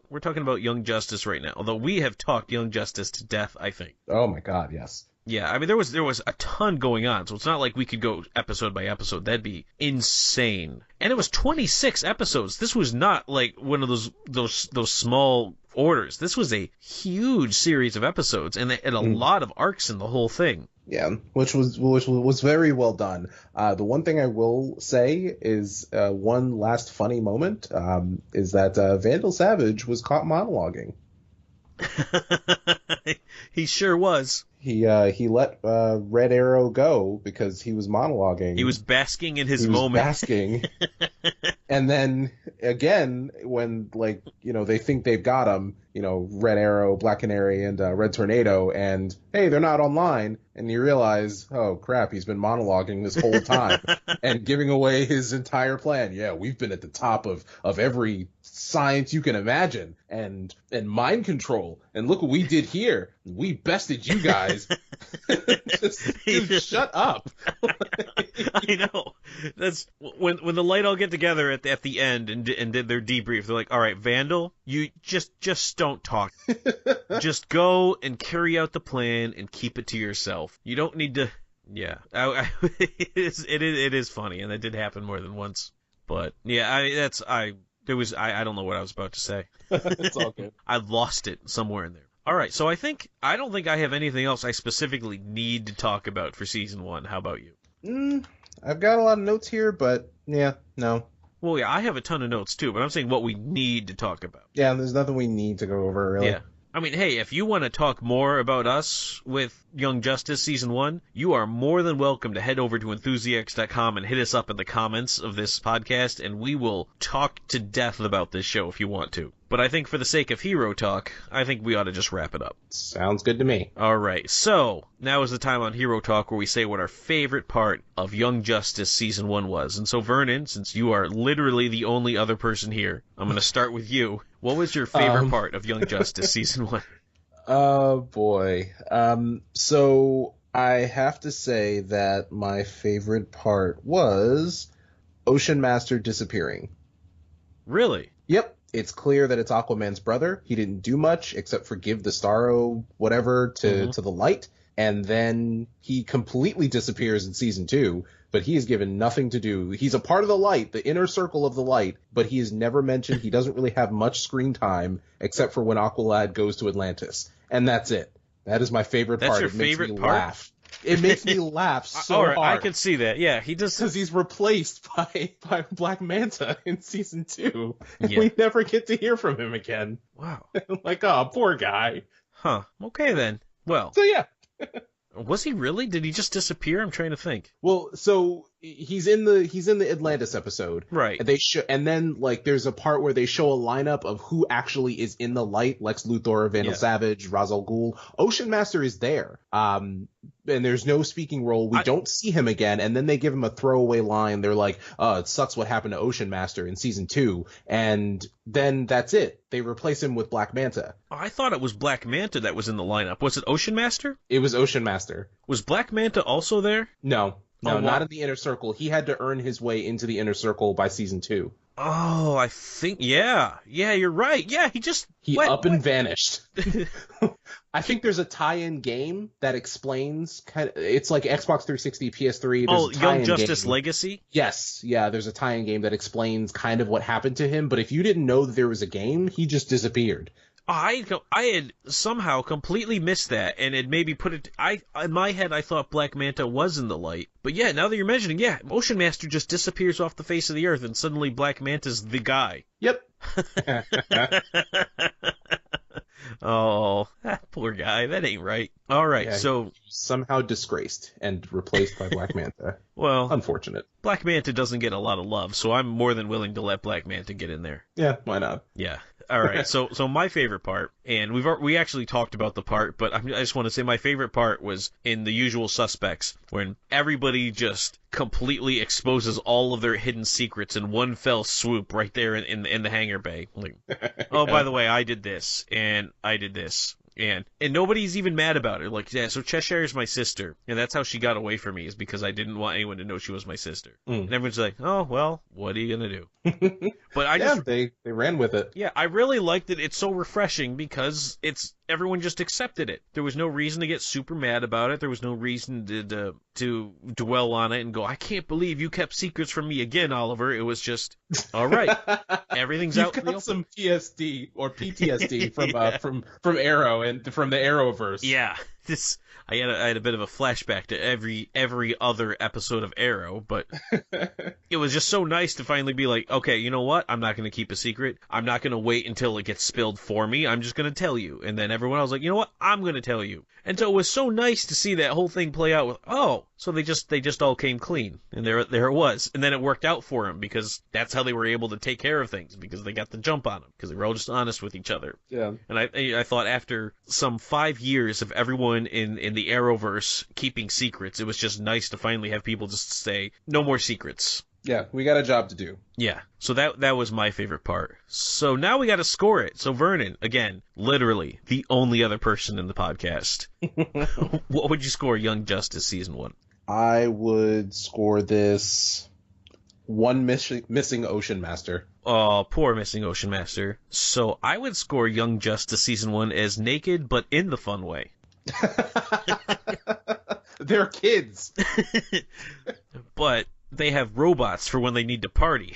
Young Justice right now. Although we have talked Young Justice to death, I think. Oh my God, yes. Yeah, I mean there was a ton going on, so it's not like we could go episode by episode. That'd be insane. And it was 26 episodes. This was not like one of those small orders. This was a huge series of episodes, and a lot of arcs in the whole thing. Yeah, which was very well done. The one thing I will say is one last funny moment is that Vandal Savage was caught monologuing. He sure was. He let Red Arrow go because he was monologuing. He was basking in his moment. Basking. And then again, when they think they've got him, Red Arrow, Black Canary, and Red Tornado, and hey, they're not online, and you realize, oh crap, he's been monologuing this whole time and giving away his entire plan. Yeah, we've been at the top of every science you can imagine, and mind control, and look what we did here. We bested you guys. Dude, shut up. I know. That's when the Light all get together at the end and did their debrief. They're like, all right, Vandal, you just don't talk. Just go and carry out the plan and keep it to yourself. You don't need to. Yeah, it is funny, and that did happen more than once. But yeah, I don't know what I was about to say. It's all good. I lost it somewhere in there. All right, so I don't think I have anything else I specifically need to talk about for season 1. How about you? I've got a lot of notes here, but yeah, no. Well, yeah, I have a ton of notes too, but I'm saying what we need to talk about. Yeah, there's nothing we need to go over, really. Yeah. I mean, hey, if you want to talk more about us with Young Justice Season 1, you are more than welcome to head over to Enthusiacs.com and hit us up in the comments of this podcast, and we will talk to death about this show if you want to. But I think for the sake of hero talk, I think we ought to just wrap it up. Sounds good to me. All right, so now is the time on Hero Talk where we say what our favorite part of Young Justice Season 1 was. And so, Vernon, since you are literally the only other person here, I'm going to start with you. What was your favorite part of Young Justice Season 1? Oh, boy. So I have to say that my favorite part was Ocean Master disappearing. Really? Yep. It's clear that it's Aquaman's brother. He didn't do much except for give the Starro whatever to the Light. And then he completely disappears in season 2, but he is given nothing to do. He's a part of the Light, the inner circle of the Light, but he is never mentioned. He doesn't really have much screen time except for when Aqualad goes to Atlantis. And that's it. That is my favorite part. That's your favorite part? Laugh. It makes me laugh so hard. I can see that. Yeah, he does. Because he's replaced by Black Manta in season 2. And Yeah. we never get to hear from him again. Wow. Like, oh, poor guy. Huh. Okay, then. Well, So, yeah. was he really? Did he just disappear? I'm trying to think. Well, so he's in the Atlantis episode, Right? And then like there's a part where they show a lineup of who actually is in the light: Lex Luthor, Vandal Savage, Ra's al Ghul. Ocean Master is there. And there's no speaking role. We don't see him again, and then they give him a throwaway line. They're like, it sucks what happened to Ocean Master in season 2, and then that's it. They replace him with Black Manta. I thought it was Black Manta that was in the lineup. Was it Ocean Master? It was Ocean Master. Was Black Manta also there? No, not in the Inner Circle. He had to earn his way into the Inner Circle by season 2. Oh, I think, yeah, you're right. Yeah, he vanished. I think there's a tie-in game that explains it's like Xbox 360, PS3. There's Young Justice Legacy? Yes, yeah, there's a tie-in game that explains kind of what happened to him, but if you didn't know that there was a game, he just disappeared. I had somehow completely missed that, and it maybe put it. In my head, I thought Black Manta was in the light, but yeah, now that you're mentioning, yeah, Ocean Master just disappears off the face of the earth, and suddenly Black Manta's the guy. Yep. Oh, that poor guy. That ain't right. All right, yeah, so somehow disgraced and replaced by Black Manta. Well, unfortunate. Black Manta doesn't get a lot of love, so I'm more than willing to let Black Manta get in there. Yeah, why not? Yeah. All right, so my favorite part, and we actually talked about the part, but I just want to say my favorite part was in The Usual Suspects, when everybody just completely exposes all of their hidden secrets in one fell swoop right there in the hangar bay. Like, oh, by the way, I did this, and I did this. And nobody's even mad about it. Like, yeah, so Cheshire's my sister, and that's how she got away from me, is because I didn't want anyone to know she was my sister. And everyone's like, oh, well, what are you gonna do? But they ran with it. Yeah, I really liked it. It's so refreshing because everyone just accepted it. There was no reason to get super mad about it. There was no reason to dwell on it and go, I can't believe you kept secrets from me again, Oliver. It was just, all right, everything's out in the open. Some PSD or PTSD from Arrow and from the Arrowverse. Yeah, I had a bit of a flashback to every other episode of Arrow, but it was just so nice to finally be like, okay, you know what? I'm not going to keep a secret. I'm not going to wait until it gets spilled for me. I'm just going to tell you. And then everyone else was like, you know what? I'm going to tell you. And so it was so nice to see that whole thing play out with, so they just all came clean. And there it was. And then it worked out for them because that's how they were able to take care of things, because they got the jump on them, because they were all just honest with each other. Yeah. And I thought after some 5 years of everyone in the Arrowverse keeping secrets, it was just nice to finally have people just say, no more secrets. Yeah, we got a job to do. Yeah, so that was my favorite part. So now we got to score it. So Vernon, again, literally the only other person in the podcast. What would you score Young Justice Season 1? I would score this one missing Ocean Master. Oh, poor missing Ocean Master. So I would score Young Justice Season 1 as naked, but in the fun way. They're kids. But they have robots for when they need to party.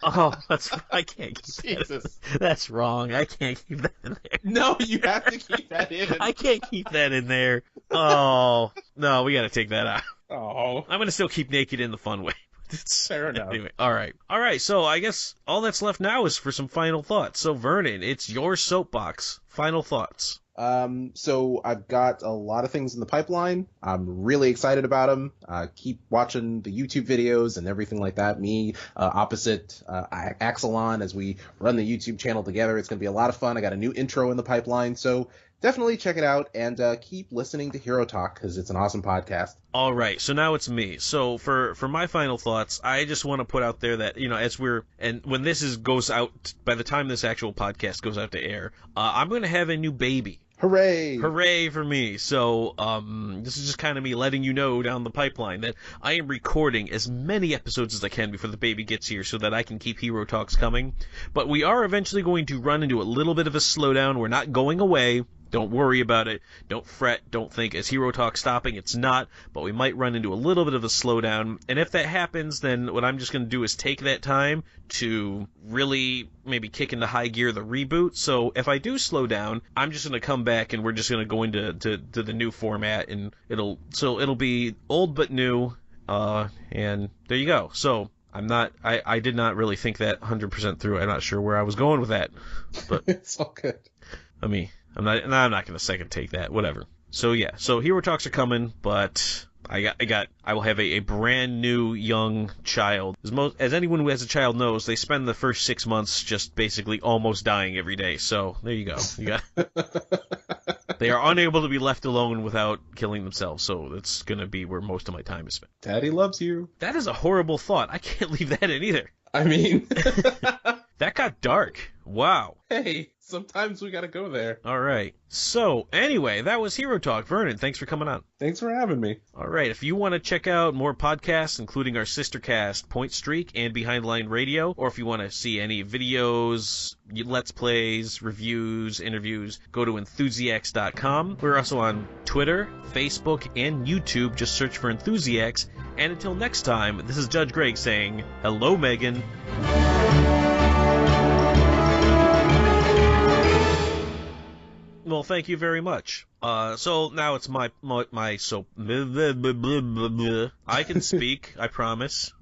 Oh, I can't keep Jesus. That's wrong. I can't keep that in there. No, you have to keep that in. I can't keep that in there. Oh, no, we got to take that out. Oh. I'm going to still keep naked in the fun way. Fair enough. Anyway, all right. So I guess all that's left now is for some final thoughts. So Vernon, it's your soapbox. Final thoughts. So I've got a lot of things in the pipeline. I'm really excited about them. Keep watching the YouTube videos and everything like that. Me, opposite, Axelon, as we run the YouTube channel together. It's going to be a lot of fun. I got a new intro in the pipeline. So definitely check it out and keep listening to Hero Talk, because it's an awesome podcast. All right, so now it's me. So for my final thoughts, I just want to put out there that, when this goes out, by the time this actual podcast goes out to air, I'm going to have a new baby. Hooray! Hooray for me. So, this is just kind of me letting you know down the pipeline that I am recording as many episodes as I can before the baby gets here so that I can keep Hero Talks coming. But we are eventually going to run into a little bit of a slowdown. We're not going away. Don't worry about it. Don't fret. Don't think, is Hero Talk stopping? It's not, but we might run into a little bit of a slowdown. And if that happens, then what I'm just going to do is take that time to really maybe kick into high gear the reboot. So if I do slow down, I'm just going to come back and we're just going to go into the new format, and it'll be old but new. And there you go. So I did not really think that 100% through. I'm not sure where I was going with that, but it's all good. I'm not going to second take that. Whatever. So yeah. So Hero Talks are coming, but I will have a brand new young child. As anyone who has a child knows, they spend the first 6 months just basically almost dying every day. So there you go. They are unable to be left alone without killing themselves. So that's gonna be where most of my time is spent. Daddy loves you. That is a horrible thought. I can't leave that in either. I mean, that got dark. Wow. Hey, sometimes we gotta go there. All right. So, anyway, that was Hero Talk. Vernon, thanks for coming on. Thanks for having me. All right. If you want to check out more podcasts, including our sister cast, Point Streak and Behind Line Radio, or if you want to see any videos, Let's Plays, reviews, interviews, go to Enthusiacs.com. We're also on Twitter, Facebook, and YouTube. Just search for Enthusiacs. And until next time, this is Judge Greg saying, hello, Megan. Well, thank you very much. So now it's my soap. I can speak, I promise.